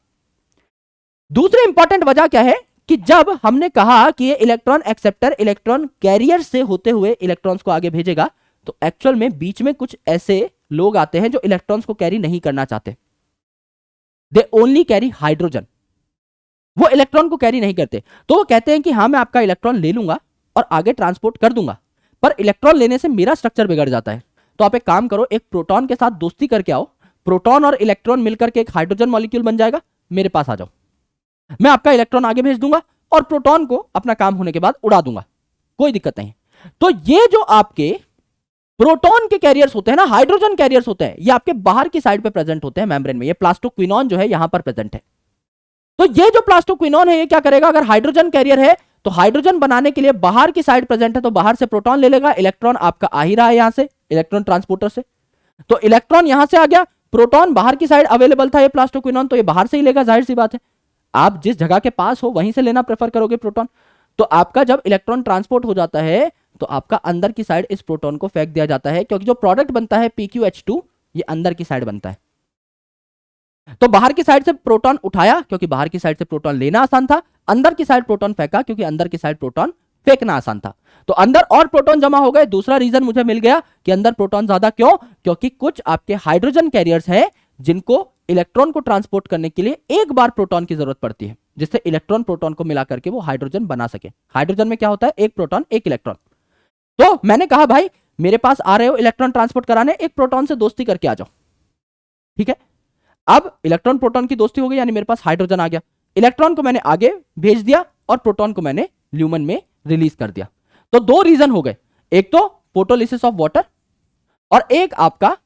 दूसरी इंपॉर्टेंट वजह क्या है कि जब हमने कहा कि ये इलेक्ट्रॉन एक्सेप्टर इलेक्ट्रॉन कैरियर से होते हुए इलेक्ट्रॉन्स को आगे भेजेगा, तो एक्चुअल में बीच में कुछ ऐसे लोग आते हैं जो इलेक्ट्रॉन्स को कैरी नहीं करना चाहते। दे ओनली कैरी हाइड्रोजन, वो इलेक्ट्रॉन को कैरी नहीं करते। तो वो कहते हैं कि हाँ मैं आपका इलेक्ट्रॉन ले लूंगा और आगे ट्रांसपोर्ट कर दूंगा, पर इलेक्ट्रॉन लेने से मेरा स्ट्रक्चर बिगड़ जाता है। तो आप एक काम करो, एक प्रोटॉन के साथ दोस्ती करके आओ, प्रोटॉन और इलेक्ट्रॉन मिलकर के एक हाइड्रोजन मॉलिक्यूल बन जाएगा, मेरे पास आ जाओ, मैं आपका इलेक्ट्रॉन आगे भेज दूंगा और प्रोटॉन को अपना काम होने के बाद उड़ा दूंगा, कोई दिक्कत नहीं। तो ये जो आपके प्रोटॉन के कैरियर्स होते हैं ना, हाइड्रोजन कैरियर्स होते हैं, ये आपके बाहर की साइड पे प्रेजेंट होते हैं मेम्ब्रेन में। ये प्लास्टोक्विनोन जो है यहां पर प्रेजेंट है। तो ये जो प्लास्टोक्विनोन है ये क्या करेगा, अगर हाइड्रोजन कैरियर है तो हाइड्रोजन बनाने के लिए बाहर की साइड प्रेजेंट है, तो बाहर से प्रोटॉन ले लेगा, इलेक्ट्रॉन आपका आ ही रहा है यहां से इलेक्ट्रॉन ट्रांसपोर्टर से, तो इलेक्ट्रॉन यहां से आ गया, प्रोटॉन बाहर की साइड अवेलेबल था ये प्लास्टोक्विनोन, तो ये बाहर से ही लेगा, जाहिर सी बात है। आप जिस जगह के पास हो वहीं से लेना प्रेफर करोगे प्रोटॉन। तो आपका जब इलेक्ट्रॉन ट्रांसपोर्ट हो जाता है तो आपका अंदर की साइड इस प्रोटॉन को फेंक दिया जाता है, क्योंकि जो प्रोडक्ट बनता है PqH2 ये अंदर की साइड बनता है। तो बाहर की साइड से प्रोटॉन उठाया क्योंकि बाहर की साइड से प्रोटॉन लेना आसान था, अंदर की साइड प्रोटॉन फेंका क्योंकि अंदर की साइड प्रोटॉन फेंकना आसान था। तो अंदर और प्रोटॉन जमा हो गए। दूसरा रीजन मुझे मिल गया कि अंदर प्रोटॉन ज्यादा क्यों, क्योंकि कुछ आपके हाइड्रोजन कैरियर्स हैं जिनको इलेक्ट्रॉन को ट्रांसपोर्ट करने के लिए एक बार प्रोटॉन की जरूरत पड़ती है, जिससे इलेक्ट्रॉन प्रोटॉन को मिला करके वो हाइड्रोजन बना सके। हाइड्रोजन में क्या होता है, एक प्रोटॉन एक इलेक्ट्रॉन। तो मैंने कहा भाई मेरे पास आ रहे हो इलेक्ट्रॉन ट्रांसपोर्ट कराने, एक प्रोटॉन से दोस्ती करके आ जाओ, ठीक है। अब इलेक्ट्रॉन प्रोटॉन की दोस्ती हो गई, यानी मेरे पास हाइड्रोजन आ गया, इलेक्ट्रॉन को मैंने आगे भेज दिया और प्रोटॉन को मैंने ल्यूमन में रिलीज कर दिया। तो दो रीजन हो गए, एक तो फोटोलिसिस ऑफ वाटर और एक आपका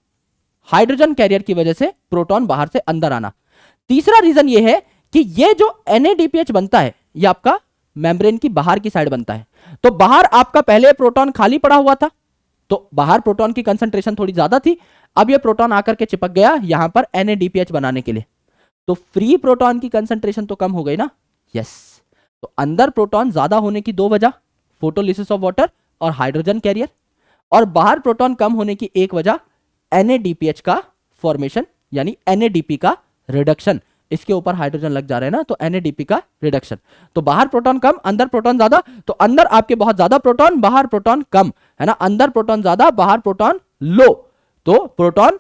हाइड्रोजन कैरियर की वजह से प्रोटॉन बाहर से अंदर आना। तीसरा रीजन ये है कि ये जो NADPH बनता है ये आपका मेम्ब्रेन की बाहर की साइड बनता है। तो बाहर आपका पहले प्रोटॉन खाली पड़ा हुआ था, तो बाहर प्रोटॉन की कंसंट्रेशन थोड़ी ज्यादा थी, अब ये प्रोटॉन आकर के चिपक गया यहां पर NADPH बनाने के लिए, तो फ्री प्रोटॉन की कंसंट्रेशन तो कम हो गई ना। यस, तो अंदर प्रोटॉन ज्यादा होने की दो वजह, फोटोलिसिस ऑफ वाटर और हाइड्रोजन कैरियर, और बाहर प्रोटॉन कम होने की एक वजह NADPH का फॉर्मेशन, यानी NADP का रिडक्शन। इसके ऊपर हाइड्रोजन लग जा रहे हैं ना, तो NADP का रिडक्शन। तो बाहर प्रोटॉन कम, अंदर प्रोटॉन ज्यादा, तो अंदर आपके बहुत ज्यादा प्रोटॉन, बाहर प्रोटॉन कम, है ना। अंदर प्रोटॉन ज्यादा, बाहर प्रोटॉन लो, तो प्रोटॉन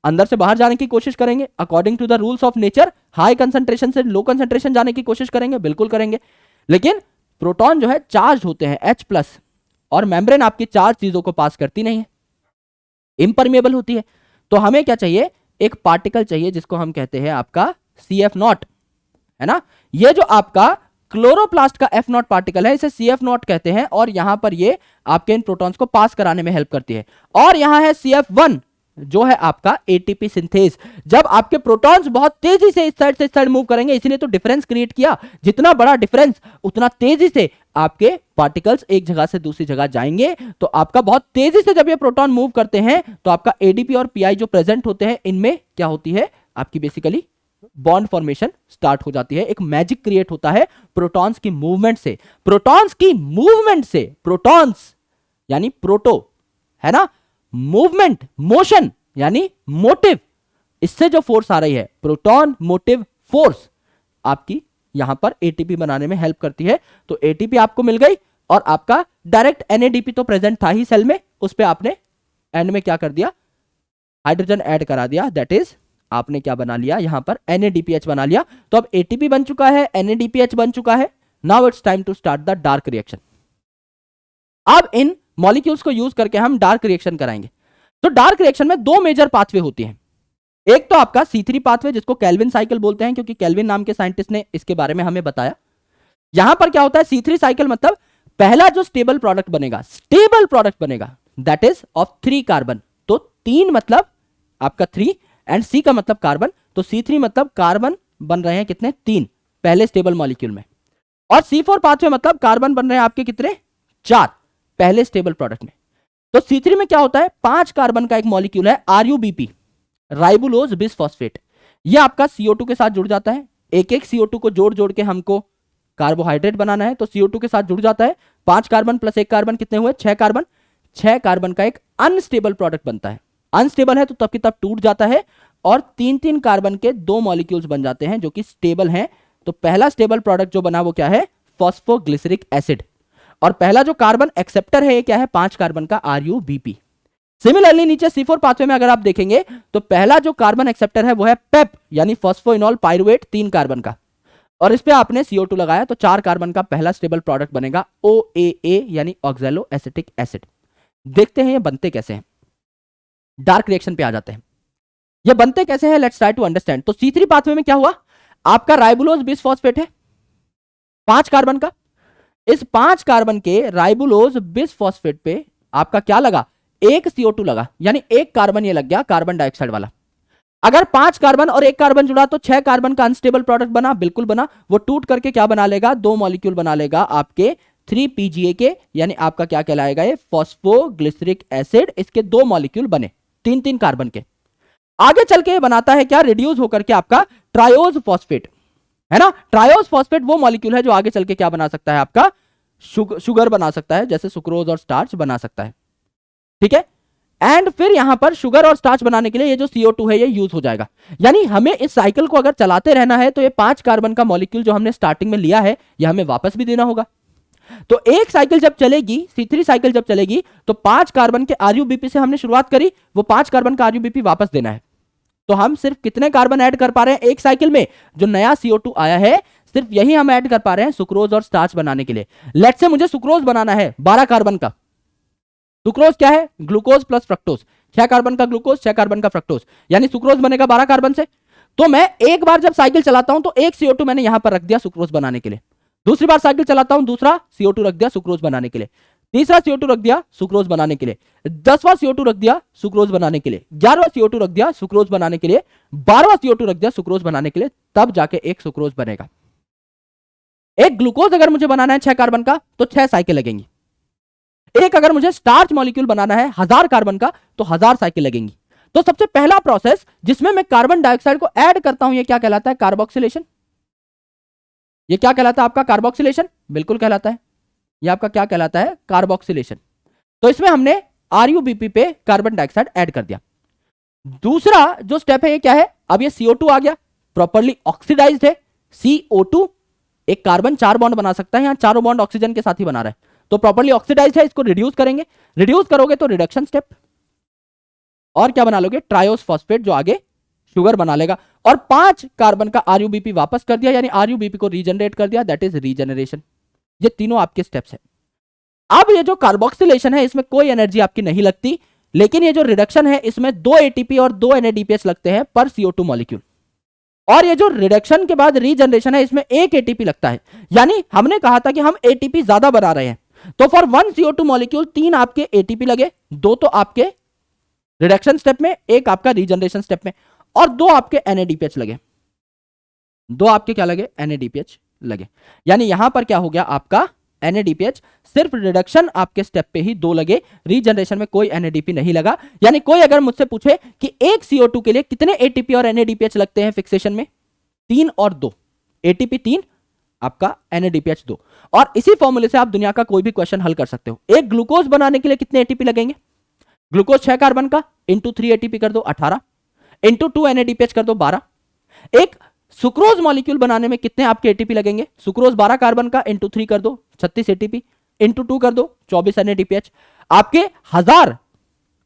अंदर से बाहर जाने की कोशिश करेंगे according to the rules of nature, high concentration से लो कंसंट्रेशन जाने की कोशिश करेंगे, बिल्कुल करेंगे। लेकिन प्रोटॉन जो है चार्ज होते हैं H+, और मेम्ब्रेन आपकी चार्ज चीजों को पास करती नहीं है, इम्परमेबल होती है। तो हमें क्या चाहिए, एक पार्टिकल चाहिए जिसको हम कहते हैं आपका CF0, है ना। ये जो आपका क्लोरोप्लास्ट का F0 पार्टिकल है इसे CF0 कहते हैं, और यहां पर ये आपके इन प्रोटॉन्स को पास कराने में हेल्प करती है। और यहां है CF1 जो है आपका ATP सिंथेज। जब आपके प्रोटॉन्स बहुत तेजी से इस साइड से इस साइड मूव करेंगे, इसीलिए तो डिफरेंस क्रिएट किया, जितना बड़ा डिफरेंस उतना तेजी से आपके पार्टिकल्स एक जगह से दूसरी जगह जाएंगे। तो आपका बहुत तेजी से जब ये प्रोटॉन मूव करते हैं तो आपका ADP और PI जो प्रेजेंट होते हैं इनमें क्या होती है आपकी बेसिकली बॉन्ड फॉर्मेशन स्टार्ट हो जाती है। एक मैजिक क्रिएट होता है प्रोटॉन्स की मूवमेंट से, प्रोटॉन्स की मूवमेंट से। प्रोटॉन्स यानी प्रोटो, है ना, मूवमेंट मोशन यानी मोटिव, इससे जो फोर्स आ रही है प्रोटॉन मोटिव फोर्स आपकी यहां पर ATP बनाने में हेल्प करती है। तो ATP आपको मिल गई, और आपका डायरेक्ट NADP तो प्रेजेंट था ही सेल में, उस पे आपने एंड में क्या कर दिया, हाइड्रोजन ऐड करा दिया, दैट इज आपने क्या बना लिया यहां पर NADPH बना लिया। तो अब ATP बन चुका है, NADPH बन चुका है। Now it's time to start the dark reaction. अब इन मॉलिक्यूल्स को यूज करके हम डार्क रिएक्शन कराएंगे। तो डार्क रिएक्शन में दो मेजर पाथवे होती हैं। एक तो आपका C3 पाथवे जिसको केल्विन साइकिल बोलते हैं, क्योंकि केल्विन नाम के साइंटिस्ट ने इसके बारे में हमें बताया। यहां पर क्या होता है C3 साइकिल, मतलब पहला जो स्टेबल प्रोडक्ट बनेगा दैट इज ऑफ 3 कार्बन। तो 3 मतलब आपका 3 एंड C का मतलब कार्बन, तो C3 मतलब कार्बन बन रहे हैं कितने, 3 पहले स्टेबल मॉलिक्यूल में। और C4 पाथवे मतलब कार्बन बन रहे हैं आपके कितने, 4 पहले स्टेबल प्रोडक्ट में। तो C3 में क्या होता है, 5 कार्बन का एक मॉलिक्यूल है RUBP, राइबुलोज बिसफॉस्फेट। यह आपका CO2 के साथ जुड़ जाता है। एक एक CO2 को जोड़ जोड़ के हमको कार्बोहाइड्रेट बनाना है, तो CO2 के साथ जुड़ जाता है। 5 कार्बन प्लस 1 कार्बन कितने हुए, 6 कार्बन। 6 कार्बन का एक अनस्टेबल प्रोडक्ट बनता है। अनस्टेबल है तो तब की तब टूट जाता है, और 3-3 कार्बन के 2 मॉलिक्यूल्स बन जाते हैं जो कि स्टेबल हैं। तो पहला स्टेबल प्रोडक्ट जो बना वो क्या है, फॉस्फोग्लिसरिक एसिड। और पहला जो कार्बन एक्सेप्टर है ये क्या है, 5 कार्बन का RUBP। सिमिलरली नीचे C4 पाथवे में अगर आप देखेंगे तो पहला जो कार्बन एक्सेप्टर है वो है पेप यानी फॉस्फोइनॉल पाइरुवेट 3 कार्बन का, और इस पे आपने CO2 लगाया तो 4 कार्बन का पहला स्टेबल प्रोडक्ट बनेगा OAA यानी ऑक्सैलो एसिटिक एसिड। देखते हैं ये बनते कैसे हैं, डार्क रिएक्शन पे आ जाते हैं। ये बनते कैसे हैं, लेट्स ट्राई टू अंडरस्टैंड। तो C3 पाथवे में क्या हुआ, आपका राइबुलोज बिसफॉस्फेट है 5 कार्बन का, इस 5 कार्बन के राइबुलोज बिसफॉस्फेट पे आपका क्या लगा, एक CO2 लगा, यानी एक कार्बन ये लग गया कार्बन डाइऑक्साइड वाला। अगर 5 कार्बन और एक कार्बन जुड़ा तो 6 कार्बन का अनस्टेबल प्रोडक्ट बना, बिल्कुल बना। वो टूट करके क्या बना लेगा, 2 मॉलिक्यूल बना लेगा आपके 3PGA के, यानी आपका क्या कहलाएगा ये फॉस्फोग्लिसरिक एसिड। इसके 2 मॉलिक्यूल बने 3-3 कार्बन के। आगे चल के बनाता है क्या, रिड्यूस होकर के आपका ट्रायोज फॉस्फेट, है ना। ट्रायोज फॉस्फेट वो मॉलिक्यूल है जो आगे चल के क्या बना सकता है, आपका शुगर बना सकता है, जैसे सुक्रोज और स्टार्च बना सकता है, ठीक है। एंड फिर यहां पर शुगर और स्टार्च बनाने के लिए ये जो CO2 है ये यूज हो जाएगा। यानी हमें इस साइकिल को अगर चलाते रहना है तो ये 5 कार्बन का मॉलिक्यूल जो हमने स्टार्टिंग में लिया है ये हमें वापस भी देना होगा। तो एक साइकिल जब चलेगी, C3 साइकिल जब चलेगी तो 5 कार्बन के RUBP से हमने शुरुआत करी, वो 5 कार्बन का RUBP वापस देना है। तो हम सिर्फ कितने कार्बन ऐड कर पा रहे हैं एक साइकिल में, जो नया CO2 आया है सिर्फ यही हम ऐड कर पा रहे हैं सुक्रोज और स्टार्च बनाने के लिए। लेट्स से मुझे सुक्रोज बनाना है 12 कार्बन का। सुक्रोज क्या है, ग्लूकोज प्लस फ्रक्टोज, 6 कार्बन का ग्लूकोज 6 कार्बन का फ्रक्टोज, यानी सुक्रोज बनेगा 12 कार्बन से। तो मैं एक बार जब साइकिल चलाता हूं तो एक CO2 मैंने यहां पर रख दिया सुक्रोज बनाने के लिए, दूसरी बार साइकिल चलाता हूं दूसरा CO2 रख दिया सुक्रोज बनाने के लिए, तीसरा CO2 रख दिया सुक्रोज बनाने के लिए, 10वां CO2 रख दिया सुक्रोज बनाने के लिए, 11वां CO2 रख दिया सुक्रोज बनाने के लिए, 12वां CO2 रख दिया सुक्रोज बनाने के लिए, तब जाके एक सुक्रोज बनेगा। एक ग्लूकोज अगर मुझे बनाना है 6 कार्बन का तो 6 साइकिल लगेंगी। एक अगर मुझे स्टार्च मॉलिक्यूल बनाना है 1000 कार्बन का तो 1000 साइकिल लगेंगी। तो सबसे पहला प्रोसेस जिसमें मैं कार्बन डाइऑक्साइड को ऐड करता हूं ये क्या कहलाता है, कार्बोक्सिलेशन। ये क्या कहलाता है आपका, कार्बोक्सिलेशन, बिल्कुल कहलाता है। ये आपका क्या कहलाता है, कार्बोक्सिलेशन। तो इसमें हमने RUBP पे कार्बन डाइऑक्साइड ऐड कर दिया। दूसरा जो स्टेप है ये क्या है, अब ये CO2 आ गया, प्रॉपर्ली ऑक्सीडाइज्ड है। CO2 एक कार्बन 4 बॉन्ड बना सकता है, यहां चारों बॉन्ड ऑक्सीजन के साथ ही बना रहा है, तो प्रॉपर्ली ऑक्सीडाइज्ड है। इसको रिड्यूस करेंगे, रिड्यूस करोगे तो रिडक्शन स्टेप, और क्या बना लोगे, ट्रायोस फॉस्फेट जो आगे शुगर बना लेगा। और 5 कार्बन का RUBP वापस कर दिया, यानी RUBP को रीजनरेट कर दिया, दैट इज रीजनरेशन। ये तीनों आपके स्टेप्स हैं। अब ये जो कार्बोक्सिलेशन है इसमें कोई एनर्जी आपकी नहीं लगती, लेकिन ये जो रिडक्शन है इसमें 2 ATP और 2 NADPH लगते हैं पर CO2 मॉलिक्यूल। और ये जो रिडक्शन के बाद रीजनरेशन है इसमें 1 ATP लगता है। यानी हमने कहा था कि हम ATP ज्यादा बना रहे हैं, तो फॉर 1 CO2 मॉलिक्यूल 3 आपके ATP लगे, 2 तो आपके रिडक्शन स्टेप में, 1 आपका रीजनरेशन स्टेप में, और 2 आपके NADPH लगे, 2 आपके क्या लगे, NADPH लगे। यानी यहां पर क्या हो गया आपका NADPH, सिर्फ रिडक्शन आपके स्टेप पे ही 2 लगे, रीजनरेशन में कोई NADP नहीं लगा। यानी कोई अगर मुझसे पूछे कि एक CO2 के लिए कितने ATP और NADPH लगते हैं फिक्सेशन में, 3 और 2, ATP 3 आपका NADPH 2। और इसी फॉर्मूले से आप दुनिया का कोई भी क्वेश्चन हल कर सकते हो। एक ग्लूकोज बनाने के लिए कितने ATP लगेंगे, ग्लूकोज 6 कार्बन का इंटू 3 ATP कर दो 18, इंटू 2 NADPH कर दो 12। एक सुक्रोज मॉलिक्यूल बनाने में कितने आपके ATP लगेंगे, सुक्रोज 12 कार्बन का इंटू 3 कर दो 36 ATP, इंटू 2 कर दो 24 NADPH। आपके 1000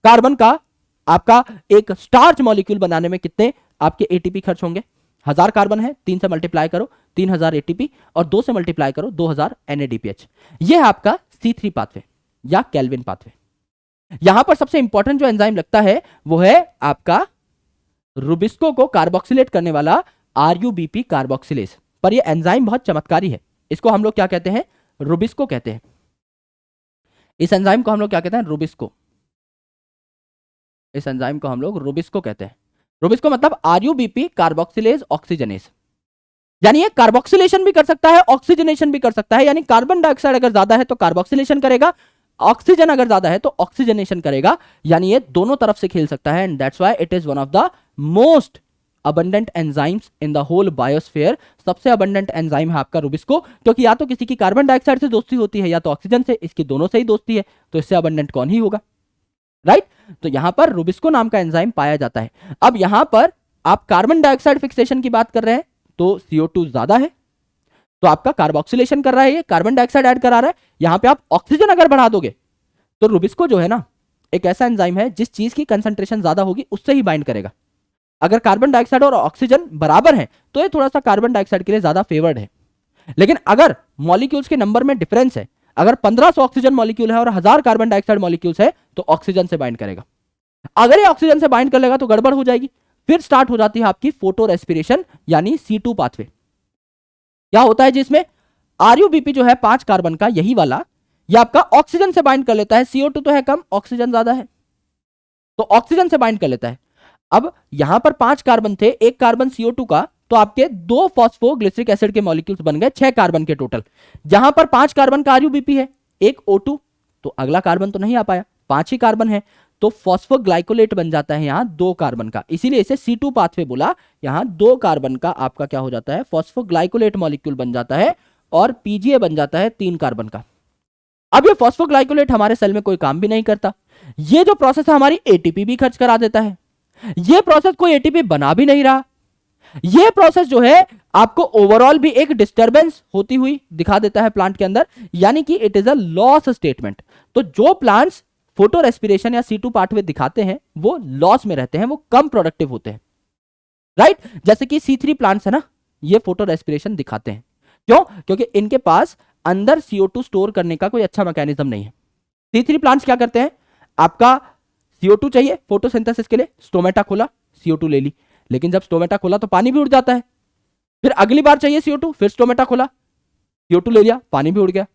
कार्बन का आपका एक स्टार्च मॉलिक्यूल बनाने में कितने आपके ATP खर्च होंगे, 1000 कार्बन है, 3 से मल्टीप्लाई करो 3000 ATP, और 2 से मल्टीप्लाई करो 2000 NADPH। यह है आपका C3 पाथवे या केल्विन पाथवे। यहां पर सबसे इंपॉर्टेंट जो एंजाइम लगता है वो है आपका रुबिस्को को कार्बोक्सिलेट करने वाला RUBP कार्बोक्सिलेज। पर ये एंजाइम बहुत चमत्कारी है, इसको हम लोग क्या कहते हैं, रुबिस्को कहते हैं। इस एंजाइम को हम लोग क्या कहते हैं, रुबिस्को। इस एंजाइम को हम लोग रुबिस्को कहते हैं। रुबिस्को मतलब RUBP कार्बोक्सिलेज ऑक्सीजनेज। यानी ये कार्बोक्सिलेशन भी कर सकता है, ऑक्सीजनेशन भी कर सकता है। यानी कार्बन डाइऑक्साइड अगर ज्यादा है तो कार्बोक्सिलेशन करेगा, ऑक्सीजन अगर ज्यादा है तो ऑक्सीजनेशन करेगा। यानी ये दोनों तरफ से खेल सकता है, and that's why it is one of the most abundant enzymes in the whole biosphere. सबसे अबंडेंट एंजाइम है आपका रुबिस्को, क्योंकि या तो किसी की कार्बन डाइऑक्साइड से दोस्ती होती है या तो ऑक्सीजन से, इसकी दोनों से ही दोस्ती है, तो इससे अबंडेंट कौन ही होगा, राइट। तो यहां पर रुबिस्को नाम का एंजाइम पाया जाता है। अब यहां पर आप कार्बन डाइऑक्साइड फिक्सेशन की बात कर रहे हैं तो CO2 ज्यादा है, तो आपका कार्बोक्सिलेशन कर रहा है, ये कार्बन डाइऑक्साइड ऐड करा रहा है। यहां पे आप ऑक्सीजन अगर बढ़ा दोगे तो रुबिस्को जो है ना एक ऐसा एंजाइम है जिस चीज की कंसंट्रेशन ज्यादा होगी उससे ही बाइंड करेगा। अगर कार्बन डाइऑक्साइड और ऑक्सीजन बराबर है तो ये थोड़ा सा कार्बन डाइऑक्साइड के लिए ज्यादा फेवर्ड है। लेकिन अगर मॉलिक्यूल्स के नंबर में डिफरेंस है, अगर 1500 ऑक्सीजन मॉलिक्यूल है और 1000 कार्बन डाइऑक्साइड मॉलिक्यूल्स है, तो ऑक्सीजन से बाइंड करेगा। अगर ये ऑक्सीजन से बाइंड कर लेगा तो गड़बड़ हो जाएगी। फिर स्टार्ट हो जाती है आपकी फोटो रेस्पिरेशन यानी C2 पाथवे। क्या होता है जिसमें RuBP जो है 5 कार्बन का यही वाला, ये आपका ऑक्सीजन से बाइंड कर लेता है। CO2 तो है कम, ऑक्सीजन ज्यादा है, तो ऑक्सीजन से बाइंड कर लेता है। अब यहां पर 5 कार्बन थे, 1 कार्बन CO2 का, तो आपके 2 फॉस्फोग्लिसरिक एसिड के मॉलिक्यूल्स बन गए 6 कार्बन के टोटल। जहां पर 5 कार्बन का RuBP है, 1 O2, तो अगला कार्बन तो नहीं आ पाया, 5 ही कार्बन है, तो फॉस्फोग्लाइकोलेट बन जाता है यहां 2 कार्बन का। इसीलिए इसे C2 पाथवे बोला। यहां 2 कार्बन का आपका क्या हो जाता है, फॉस्फोग्लाइकोलेट मॉलिक्यूल बन जाता है और PGA बन जाता है 3 कार्बन का। अब ये फॉस्फोग्लाइकोलेट हमारे सेल में कोई काम भी नहीं करता। ये जो प्रोसेस है हमारी ATP भी खर्च करा देता है। ये प्रोसेस कोई ATP बना भी नहीं रहा। ये प्रोसेस जो है आपको ओवरऑल भी एक डिस्टरबेंस होती हुई दिखा देता है प्लांट के अंदर, यानी कि it is a loss statement. तो जो प्लांट्स फोटो रेस्पिरेशन या C2 पाथवे दिखाते हैं वो लॉस में रहते हैं, वो कम प्रोडक्टिव होते हैं, राइट। जैसे कि C3 प्लांट्स है ना, ये फोटो रेस्पिरेशन दिखाते हैं। क्यों? क्योंकि इनके पास अंदर CO2 स्टोर करने का कोई अच्छा मैकेनिज्म नहीं है। C3 प्लांट्स क्या करते हैं, आपका CO2 चाहिए फोटोसिंथेसिस के लिए, स्टोमेटा खोला, CO2 ले ली। लेकिन जब स्टोमेटा खोला तो पानी भी उड़ जाता है। फिर अगली बार चाहिए CO2, फिर स्टोमेटा खोला, CO2 ले लिया, पानी भी उड़ गया।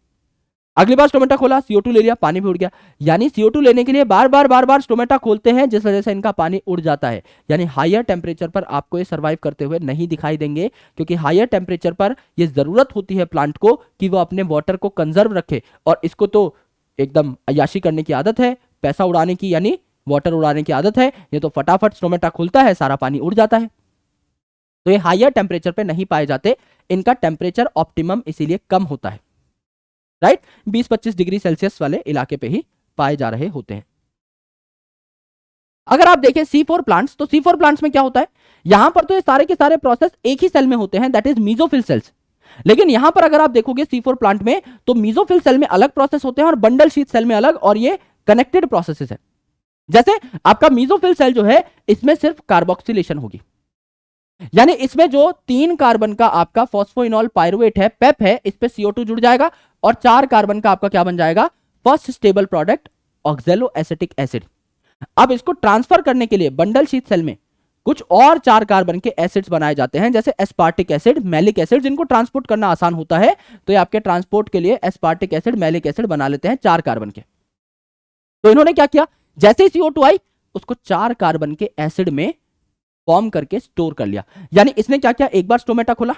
अगली बार स्टोमेटा खोला, CO2 ले लिया, पानी भी उड़ गया। यानी CO2 लेने के लिए बार बार स्टोमेटा खोलते हैं, जिस वजह से इनका पानी उड़ जाता है। यानी हायर टेम्परेचर पर आपको ये सर्वाइव करते हुए नहीं दिखाई देंगे, क्योंकि हायर टेम्परेचर पर ये जरूरत होती है प्लांट को कि वो अपने वाटर को कंजर्व रखे। और इसको तो एकदम अय्याशी करने की आदत है, पैसा उड़ाने की, यानी वाटर उड़ाने की आदत है। ये तो फटाफट स्टोमेटा खुलता है, सारा पानी उड़ जाता है। तो ये हायर टेम्परेचर पे नहीं पाए जाते, इनका टेम्परेचर ऑप्टिमम इसीलिए कम होता है, राइट। 20-25 डिग्री सेल्सियस वाले इलाके पे ही पाए जा रहे होते हैं। अगर आप देखें C4 प्लांट्स, तो C4 प्लांट्स में क्या होता है, यहां पर तो ये सारे के सारे प्रोसेस एक ही सेल में होते हैं, दैट इज मीजोफिल सेल्स। लेकिन यहां पर अगर आप देखोगे C4 प्लांट में, तो मीजोफिल सेल में अलग प्रोसेस होते हैं और बंडल शीथ सेल में अलग, और ये कनेक्टेड प्रोसेसेस है। जैसे आपका मीजोफिल सेल जो है, इसमें सिर्फ कार्बोक्सिलेशन होगी, यानी इसमें जो 3 कार्बन का आपका फॉस्फोइनॉल पायरुवेट है, पेप है, इस पे CO2 जुड़ जाएगा और 4 कार्बन का आपका क्या बन जाएगा, first stable product oxalo acetic acid. अब इसको ट्रांसफर करने के लिए बंडल शीथ सेल में कुछ और 4 कार्बन के एसिड्स बनाए जाते हैं, जैसे एस्पार्टिक एसिड, मैलिक एसिड, जिनको ट्रांसपोर्ट करना आसान होता है। तो ये आपके ट्रांसपोर्ट के लिए एस्पार्टिक एसिड, मैलिक एसिड बना लेते हैं 4 कार्बन के। तो इन्होंने क्या किया, जैसे ही CO2 आई उसको 4 कार्बन के एसिड में फॉर्म करके स्टोर कर लिया। यानी इसने क्या किया, एक बार स्टोमेटा खोला,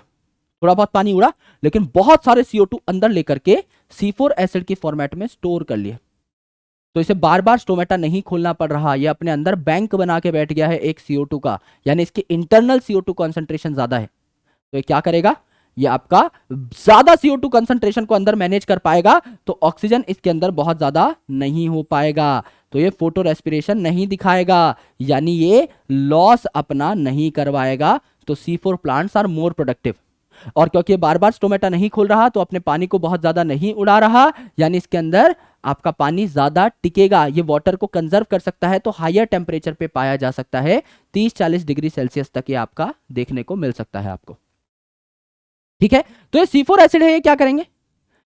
थोड़ा बहुत पानी उड़ा, लेकिन बहुत सारे CO2 अंदर लेकर के C4 एसिड की फॉर्मेट में स्टोर कर लिए। तो इसे बार बार स्टोमेटा नहीं खोलना पड़ रहा, ये अपने अंदर बैंक बना के बैठ गया है एक CO2 का, यानी इसकी इंटरनल CO2 कॉन्सेंट्रेशन ज्यादा है। तो ये क्या करेगा, ये आपका ज्यादा CO2 कंसंट्रेशन को अंदर मैनेज कर पाएगा, तो ऑक्सीजन इसके अंदर बहुत ज्यादा नहीं हो पाएगा, तो ये फोटो रेस्पिरेशन नहीं दिखाएगा, यानी ये लॉस अपना नहीं करवाएगा। तो C4 plants are more productive. और क्योंकि ये बार बार स्टोमेटा नहीं खोल रहा, तो अपने पानी को बहुत ज्यादा नहीं उड़ा रहा, यानी इसके अंदर आपका पानी ज्यादा टिकेगा, ये वाटर को कंजर्व कर सकता है। तो हायर टेम्परेचर पे पाया जा सकता है, 30-40 डिग्री सेल्सियस तक ये आपका देखने को मिल सकता है आपको, ठीक है। तो ये C4 एसिड है, ये क्या करेंगे,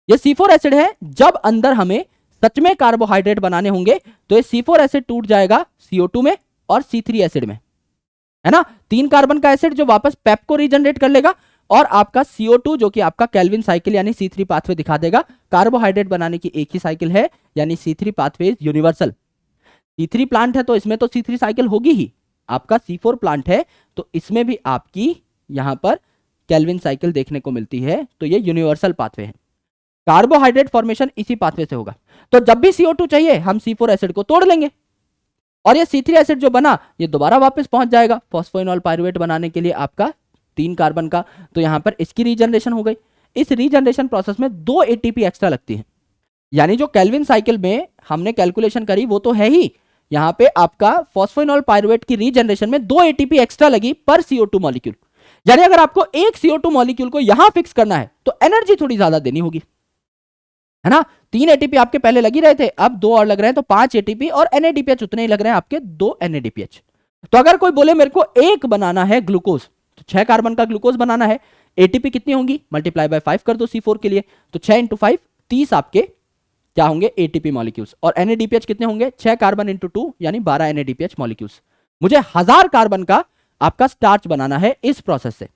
ये C4 एसिड है, जब अंदर हमें सच में कार्बोहाइड्रेट बनाने होंगे तो ये C4 एसिड टूट जाएगा CO2 में और C3 एसिड में, है ना। 3 कार्बन का एसिड जो वापस पेप को रीजनरेट कर लेगा, और आपका CO2 जो कि आपका केल्विन साइकिल यानी C3 पाथवे दिखा देगा। कार्बोहाइड्रेट बनाने की एक ही साइकिल है, यानी C3 pathway is universal. C3 plant है तो इसमें तो C3 साइकिल होगी ही, आपका C4 प्लांट है तो इसमें भी आपकी यहां पर केल्विन साइकिल देखने को मिलती है, तो ये यूनिवर्सल पाथवे है। कार्बोहाइड्रेट फॉर्मेशन इसी पाथवे से होगा। तो जब भी CO2 चाहिए हम C4 एसिड को तोड़ लेंगे, और ये C3 एसिड जो बना ये दोबारा वापस पहुंच जाएगा फॉस्फोइनॉल पायरुवेट बनाने के लिए आपका 3 कार्बन का। तो यहां पर इसकी रीजनरेशन हो गई। इस रीजनरेशन प्रोसेस में 2 ATP एक्स्ट्रा लगती है, यानी जो केल्विन साइकिल में हमने कैलकुलेशन करी वो तो है ही, यहां पे आपका फॉस्फोइनॉल पायरुवेट की रीजनरेशन में 2 ATP एक्स्ट्रा लगी पर CO2 मॉलिक्यूल। यानी अगर आपको एक CO2 मॉलिक्यूल को यहां फिक्स करना है तो एनर्जी थोड़ी ज्यादा देनी होगी। है ना। 3 एटीपी आपके पहले लग ही रहे थे, अब 2 और लग रहे हैं, तो 5 एटीपी और NADPH उतने ही लग रहे हैं आपके 2 NADPH। तो अगर कोई बोले मेरे को एक बनाना है ग्लूकोज, तो 6 कार्बन का ग्लूकोज बनाना है, एटीपी कितनी होंगी, मल्टीप्लाई बाय 5 कर दो C4 के लिए, तो 6 × 5 30 आपके क्या होंगे एटीपी मॉलिक्यूल्स। और NADPH कितने होंगे, 6 कार्बन × 2 यानी 12 NADPH मॉलिक्यूल्स। मुझे 1000 कार्बन का आपका स्टार्च बनाना है इस प्रोसेस से,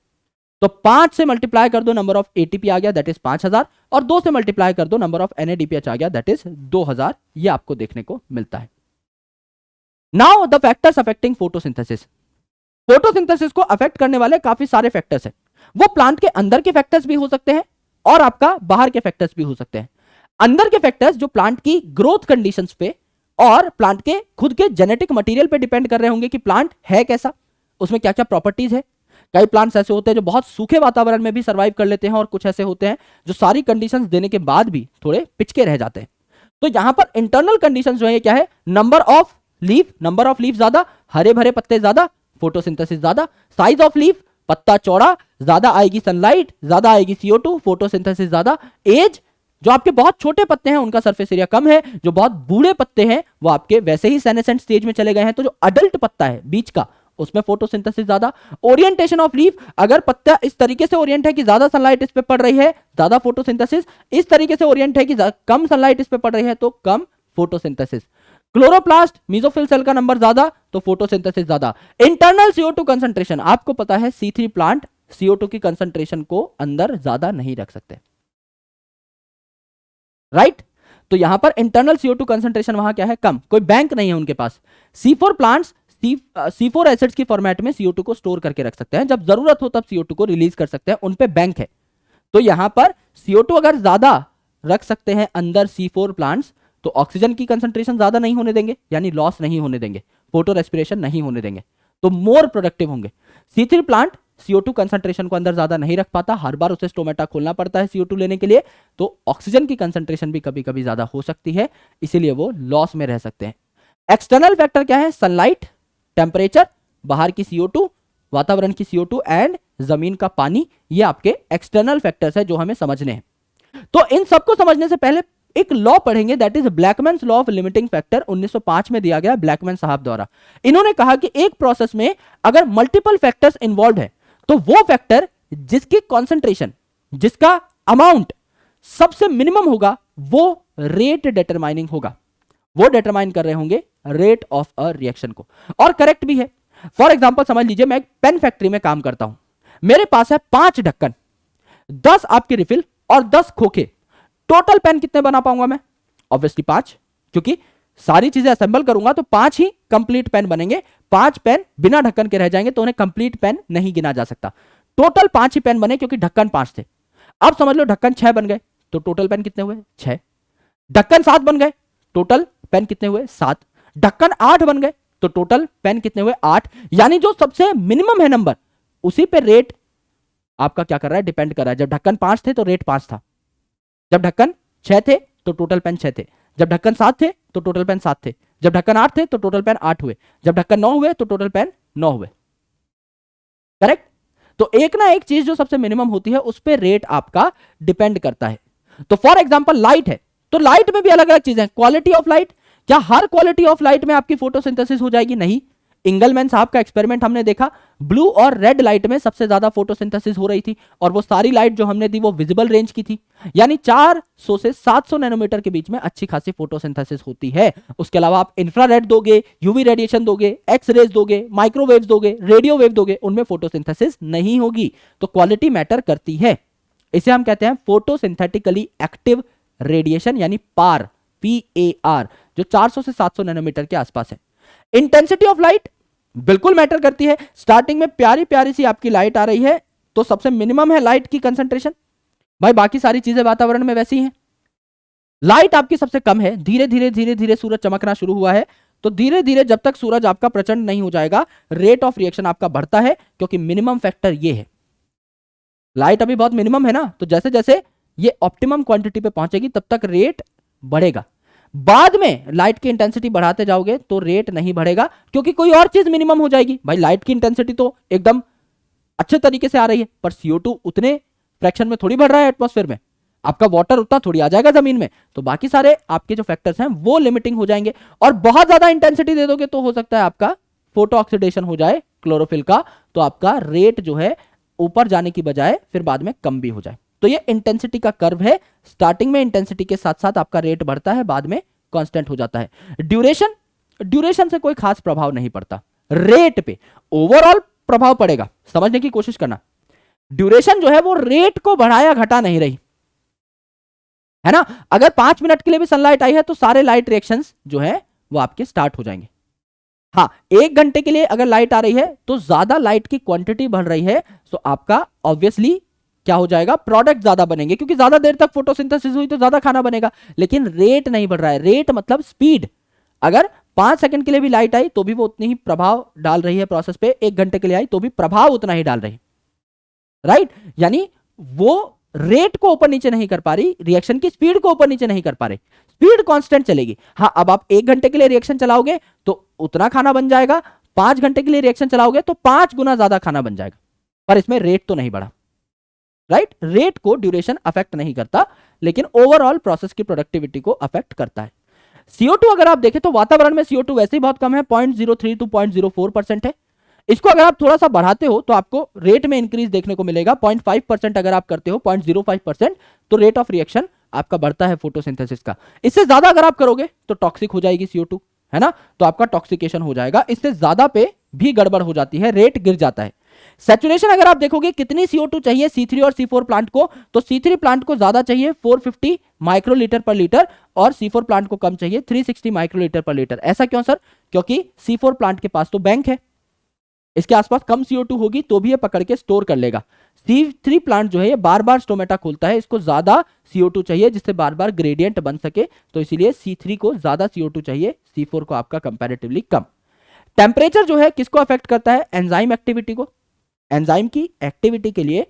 तो 5 से मल्टीप्लाई कर दो, नंबर ऑफ एटीपी आ गया दैट इज 5000, और 2 से मल्टीप्लाई कर दो, नंबर ऑफ NADPH आ गया दैट इज 2000। ये आपको देखने को मिलता है। Now the factors affecting photosynthesis. Photosynthesis को अफेक्ट करने वाले काफी सारे फैक्टर्स हैं। वो प्लांट के अंदर के फैक्टर्स भी हो सकते हैं और आपका बाहर के फैक्टर्स भी हो सकते हैं। अंदर के फैक्टर्स जो प्लांट की ग्रोथ कंडीशंस पे और प्लांट के खुद के जेनेटिक मटेरियल पे डिपेंड कर रहे होंगे कि प्लांट है कैसा, उसमें क्या क्या प्रॉपर्टीज है। कई प्लांट्स ऐसे होते हैं जो बहुत सूखे वातावरण में भी सर्वाइव कर लेते हैं, और कुछ ऐसे होते हैं जो सारी कंडीशंस देने के बाद भी थोड़े पिचके रह जाते हैं। तो यहां पर इंटरनल कंडीशंस जो है क्या है, नंबर ऑफ लीफ ज्यादा, हरे भरे पत्ते ज्यादा, फोटोसिंथेसिस ज्यादा, साइज ऑफ लीफ, पत्ता चौड़ा, ज्यादा आएगी सनलाइट, ज्यादा आएगी CO2, फोटोसिंथेसिस ज्यादा, एज, जो आपके बहुत छोटे पत्ते हैं उनका सरफेस एरिया कम है, जो बहुत बूढ़े पत्ते हैं वो आपके वैसे ही सेनेसेंट स्टेज में चले गए हैं, तो जो अडल्ट पत्ता है बीच का उसमें फोटोसिंथेसिस ज्यादा। ओरिएंटेशन ऑफ लीफ, अगर पत्ता इस तरीके से ओरिएंट है कि ज्यादा सनलाइट इस पे पड़ रही है, ज्यादा फोटोसिंथेसिस, इस तरीके से ओरिएंट है कि कम सनलाइट इस पे पड़ रही है तो कम फोटोसिंथेसिस। क्लोरोप्लास्ट मेसोफिल सेल का नंबर ज्यादा तो फोटोसिंथेसिस ज्यादा। इंटरनल CO2 कंसंट्रेशन, आपको पता है C3 प्लांट CO2 की कंसंट्रेशन को अंदर ज्यादा नहीं रख सकते, राइट। तो यहां पर इंटरनल CO2 कंसंट्रेशन वहां क्या है, कम, कोई बैंक नहीं है उनके पास। C4 प्लांट्स C4 एसिड्स की फॉर्मेट में CO2 को स्टोर करके रख सकते हैं, जब जरूरत हो तब CO2 को रिलीज कर सकते हैं, उन पे बैंक है। तो यहां पर CO2 अगर ज्यादा रख सकते हैं अंदर C4 प्लांट्स, तो ऑक्सीजन की कंसंट्रेशन ज्यादा नहीं होने देंगे, यानी लॉस नहीं होने देंगे, फोटो रेस्पिरेशन नहीं होने देंगे, तो मोर प्रोडक्टिव होंगे। C3 प्लांट CO2 कंसंट्रेशन को अंदर ज्यादा नहीं रख पाता, हर बार उसे स्टोमेटा खोलना पड़ता है CO2 लेने के लिए, तो ऑक्सीजन की कंसंट्रेशन भी कभी कभी ज्यादा हो सकती है, इसीलिए वो लॉस में रह सकते हैं। एक्सटर्नल फैक्टर क्या है, सनलाइट, टेम्परेचर, बाहर की CO2, वातावरण की CO2 एंड जमीन का पानी, ये आपके एक्सटर्नल फैक्टर्स है जो हमें समझने हैं। तो इन सबको समझने से पहले एक लॉ पढ़ेंगे that is Blackman's law of limiting factor, 1905 में दिया गया ब्लैकमैन साहब द्वारा। इन्होंने कहा कि एक प्रोसेस में अगर मल्टीपल फैक्टर्स इन्वॉल्व है तो वो फैक्टर जिसकी कॉन्सेंट्रेशन, जिसका अमाउंट सबसे मिनिमम होगा, वो रेट डिटरमाइनिंग होगा, वो डिटरमाइन कर रहे होंगे रेट ऑफ अ रिएक्शन को, और करेक्ट भी है। फॉर एग्जांपल समझ लीजिए मैं एक पेन फैक्ट्री में काम करता हूं, मेरे पास है 5 ढक्कन, 10 आपके रिफिल और 10 खोखे, टोटल पेन कितने बना पाऊंगा मैं, ऑब्वियसली 5, क्योंकि सारी चीजें असेंबल करूंगा तो 5 ही कंप्लीट पेन बनेंगे। 5 पेन बिना ढक्कन के रह जाएंगे तो उन्हें कंप्लीट पेन नहीं गिना जा सकता। टोटल 5 ही पेन बने क्योंकि ढक्कन 5 थे। अब समझ लो ढक्कन 6 बन गए तो टोटल पेन कितने हुए, 6। ढक्कन 7 बन गए, टोटल पेन कितने हुए, 7। ढक्कन 8 बन गए तो टोटल पेन कितने हुए, 8। यानी जो सबसे मिनिमम है नंबर, उसी पे रेट आपका क्या कर रहा है, डिपेंड कर रहा है। जब ढक्कन 5 थे तो रेट 5 था, जब ढक्कन 6 थे तो टोटल पेन 6 थे, जब ढक्कन 7 थे तो टोटल पेन 7 थे, जब ढक्कन 8 थे तो टोटल पेन 8 हुए, जब ढक्कन 9 हुए तो टोटल पेन 9 हुए, करेक्ट। तो एक ना एक चीज जो सबसे मिनिमम होती है उस पर रेट आपका डिपेंड करता है। तो फॉर एग्जांपल लाइट है, तो लाइट में भी अलग अलग चीजें हैं। क्वालिटी ऑफ लाइट, क्या हर क्वालिटी ऑफ लाइट में आपकी फोटोसिंथेसिस हो जाएगी, नहीं। इंगलमैन साहब का एक्सपेरिमेंट हमने देखा, ब्लू और रेड लाइट में सबसे ज्यादा फोटोसिंथेसिस हो रही थी, और वो सारी लाइट जो हमने दी वो विजिबल रेंज की थी, यानी 400 से 700 नैनोमीटर के बीच में अच्छी खासी फोटोसिंथेसिस होती है। उसके अलावा आप इंफ्रारेड दोगे, यूवी रेडिएशन दोगे, एक्स रेज दोगे, माइक्रोवेव दोगे, रेडियो वेव दोगे, उनमें फोटोसिंथेसिस नहीं होगी। तो क्वालिटी मैटर करती है, इसे हम कहते हैं फोटोसिंथेटिकली एक्टिव रेडिएशन, यानी पार, PAR, जो 400 से 700 नैनोमीटर के आसपास है। इंटेंसिटी ऑफ लाइट बिल्कुल मैटर करती है। स्टार्टिंग में प्यारी प्यारी सी आपकी लाइट आ रही है तो सबसे मिनिमम है लाइट की कंसंट्रेशन, भाई बाकी सारी चीजें वातावरण में वैसी हैं। लाइट आपकी सबसे कम है, धीरे धीरे धीरे धीरे सूरज चमकना शुरू हुआ है, तो धीरे धीरे जब तक सूरज आपका प्रचंड नहीं हो जाएगा, रेट ऑफ रिएक्शन आपका बढ़ता है, क्योंकि मिनिमम फैक्टर ये है। लाइट अभी बहुत मिनिमम है ना, तो जैसे जैसे ये ऑप्टिमम क्वांटिटी पे पहुंचेगी तब तक रेट बढ़ेगा। बाद में लाइट की इंटेंसिटी बढ़ाते जाओगे तो रेट नहीं बढ़ेगा, क्योंकि कोई और चीज मिनिमम हो जाएगी। भाई लाइट की इंटेंसिटी तो एकदम अच्छे तरीके से आ रही है, पर CO2 उतने फ्रैक्शन में थोड़ी बढ़ रहा है एटमॉस्फेयर में, आपका वाटर उतना थोड़ी आ जाएगा जमीन में, तो बाकी सारे आपके जो फैक्टर्स हैं वो लिमिटिंग हो जाएंगे। और बहुत ज्यादा इंटेंसिटी दे दोगे तो हो सकता है आपका फोटो ऑक्सीडेशन हो जाए क्लोरोफिल का, तो आपका रेट जो है ऊपर जाने की बजाय फिर बाद में कम भी हो जाए। तो ये इंटेंसिटी का कर्व है, स्टार्टिंग में इंटेंसिटी के साथ साथ आपका रेट बढ़ता है, बाद में कांस्टेंट हो जाता है। ड्यूरेशन से कोई खास प्रभाव नहीं पड़ता, रेट पे ओवरऑल प्रभाव पड़ेगा, समझने की कोशिश करना। ड्यूरेशन जो है वो रेट को बढ़ाया घटा नहीं रही है ना। अगर 5 मिनट के लिए भी सनलाइट आई है तो सारे लाइट रिएक्शंस जो है वो आपके स्टार्ट हो जाएंगे। हाँ, 1 घंटे के लिए अगर लाइट आ रही है तो ज्यादा लाइट की क्वांटिटी बढ़ रही है, तो आपका ऑब्वियसली क्या हो जाएगा, प्रोडक्ट ज्यादा बनेंगे, क्योंकि ज्यादा देर तक फोटोसिंथेसिस हुई तो ज्यादा खाना बनेगा। लेकिन रेट नहीं बढ़ रहा है, रेट मतलब स्पीड। अगर 5 सेकंड के लिए भी लाइट आई तो भी वो उतनी ही प्रभाव डाल रही है प्रोसेस पे, 1 घंटे के लिए आई तो भी प्रभाव उतना ही डाल रही है, राइट। यानी वो रेट को ऊपर नीचे नहीं कर पा रही, रिएक्शन की स्पीड को ऊपर नीचे नहीं कर पा रही, स्पीड कांस्टेंट चलेगी। हाँ, अब आप 1 घंटे के लिए रिएक्शन चलाओगे तो उतना खाना बन जाएगा, 5 घंटे के लिए रिएक्शन चलाओगे तो 5 गुना ज्यादा खाना बन जाएगा, पर इसमें रेट तो नहीं बढ़ा, राइट। रेट को ड्यूरेशन अफेक्ट नहीं करता, लेकिन ओवरऑल प्रोसेस की प्रोडक्टिविटी को अफेक्ट करता है। CO2 अगर आप देखें तो वातावरण में CO2 वैसे ही बहुत कम है, 0.03 to 0.04% है। इसको अगर आप थोड़ा सा बढ़ाते हो तो आपको रेट में इंक्रीज देखने को मिलेगा, 0.5% अगर आप करते हो, 0.05%, तो रेट ऑफ रिएक्शन आपका बढ़ता है फोटोसिंथेसिस का। इससे ज्यादा अगर आप करोगे तो टॉक्सिक हो जाएगी CO2, है ना, तो आपका टॉक्सिकेशन हो जाएगा। इससे ज्यादा पे भी गड़बड़ हो जाती है, रेट गिर जाता है। सैचुरेशन अगर आप देखोगे कितनी CO2 चाहिए C3 और C4 प्लांट को, तो C3 प्लांट को ज्यादा चाहिए 450 माइक्रोलीटर पर लीटर, और C4 प्लांट को कम चाहिए 360 माइक्रोलीटर पर लीटर। ऐसा क्यों सर? क्योंकि C4 प्लांट के पास तो बैंक है, इसके आसपास कम CO2 होगी तो भी ये पकड़ के स्टोर कर लेगा। C3 प्लांट जो है ये बार बार स्टोमेटा खोलता है, इसको ज्यादा CO2 चाहिए जिससे बार बार ग्रेडियंट बन सके, तो इसीलिए C3 को ज्यादा CO2 चाहिए, C4 को आपका कंपैरेटिवली कम। टेम्परेचर जो है किसको अफेक्ट करता है? एंजाइम एक्टिविटी को। एंजाइम की एक्टिविटी के लिए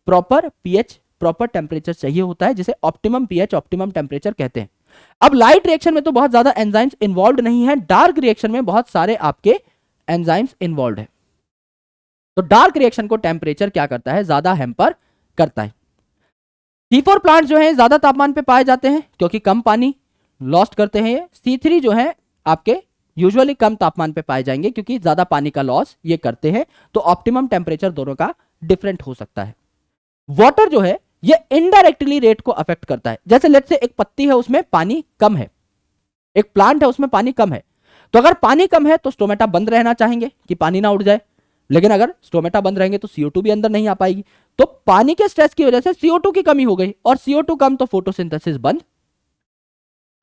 प्रॉपर पीएच, प्रॉपर टेम्परेचर चाहिए होता है, जिसे ऑप्टिमम पीएच, ऑप्टिमम टेम्परेचर कहते हैं। अब लाइट रिएक्शन में तो बहुत ज्यादा एंजाइम्स इन्वॉल्व नहीं है, डार्क रिएक्शन में बहुत सारे आपके एंजाइम्स इन्वॉल्व है। तो डार्क रिएक्शन को टेम्परेचर क्या करता है? ज्यादा हैम्पर करता है। C4 प्लांट जो है ज्यादा तापमान पे पाए जाते हैं क्योंकि कम पानी लॉस्ट करते हैं ये। C3 जो है आपके यूजुअली कम तापमान पे पाए जाएंगे क्योंकि ज्यादा पानी का लॉस ये करते हैं। तो ऑप्टिमम टेम्परेचर दोनों का डिफरेंट हो सकता है। वाटर जो है ये इनडायरेक्टली रेट को अफेक्ट करता है। जैसे लेट्स से एक पत्ती है उसमें पानी कम है, एक प्लांट है उसमें पानी कम है, तो अगर पानी कम है तो स्टोमेटा बंद रहना चाहेंगे कि पानी ना उड़ जाए, लेकिन अगर स्टोमेटा बंद रहेंगे तो CO2 भी अंदर नहीं आ पाएगी। तो पानी के स्ट्रेस की वजह से CO2 की कमी हो गई, और CO2 कम तो फोटोसिंथेसिस बंद।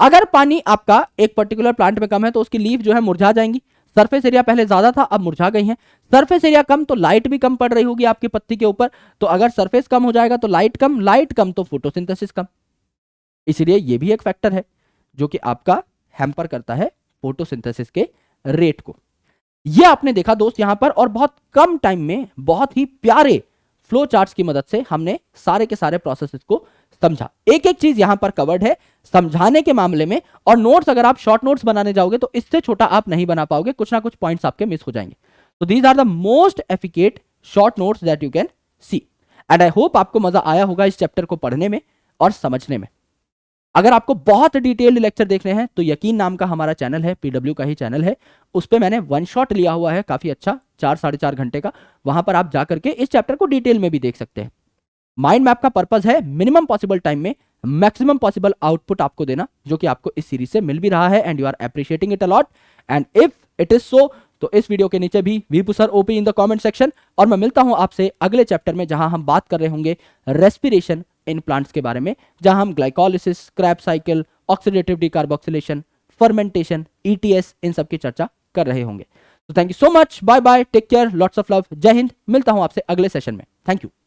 अगर पानी आपका एक पर्टिकुलर प्लांट में कम है तो उसकी लीफ जो है मुरझा जाएंगी। सरफेस एरिया पहले ज्यादा था, अब मुरझा गई है। सरफेस एरिया कम तो लाइट भी कम पड़ रही होगी आपकी पत्ती के ऊपर, तो अगर सरफेस कम हो जाएगा तो लाइट कम तो फोटोसिंथेसिस कम। इसलिए ये भी एक फैक्टर है जो कि आपका हैम्पर करता है फोटोसिंथेसिस के रेट को। ये आपने देखा दोस्त यहां पर, और बहुत कम टाइम में बहुत ही प्यारे फ्लो चार्ट्स की मदद से हमने सारे के सारे प्रोसेसेस को समझा। एक एक चीज यहां पर कवर्ड है समझाने के मामले में, और नोट्स अगर आप शॉर्ट नोट्स बनाने जाओगे तो इससे छोटा आप नहीं बना पाओगे, कुछ ना कुछ पॉइंट्स आपके मिस हो जाएंगे। तो these are the most effective short notes that you can see, and I hope आपको मजा आया होगा इस चैप्टर को पढ़ने में और समझने में। अगर आपको बहुत डिटेल्ड लेक्चर देखने हैं तो यकीन नाम का हमारा चैनल है, PW का ही चैनल है, उस पर मैंने 1 शॉट लिया हुआ है काफी अच्छा, 4-4.5 घंटे का। वहां पर आप जाकर के इस चैप्टर को डिटेल में भी देख सकते हैं। माइंड मैप का पर्पस है मिनिमम पॉसिबल टाइम में मैक्सिमम पॉसिबल आउटपुट आपको देना, जो कि आपको इस सीरीज से मिल भी रहा है, and you are appreciating it a lot. And if it is so, तो इस वीडियो के नीचे भी वीपू sir OP in the comment section, और मैं मिलता हूं आपसे अगले चैप्टर में जहां हम बात कर रहे होंगे रेस्पिरेशन इन प्लांट्स के बारे में, जहां हम glycolysis, Krebs cycle, oxidative decarboxylation, fermentation, ETS, इन सब की चर्चा कर रहे होंगे। तो thank you so much, bye bye, take care, lots of love, Jai Hind. मिलता हूं आपसे अगले सेशन में, थैंक यू।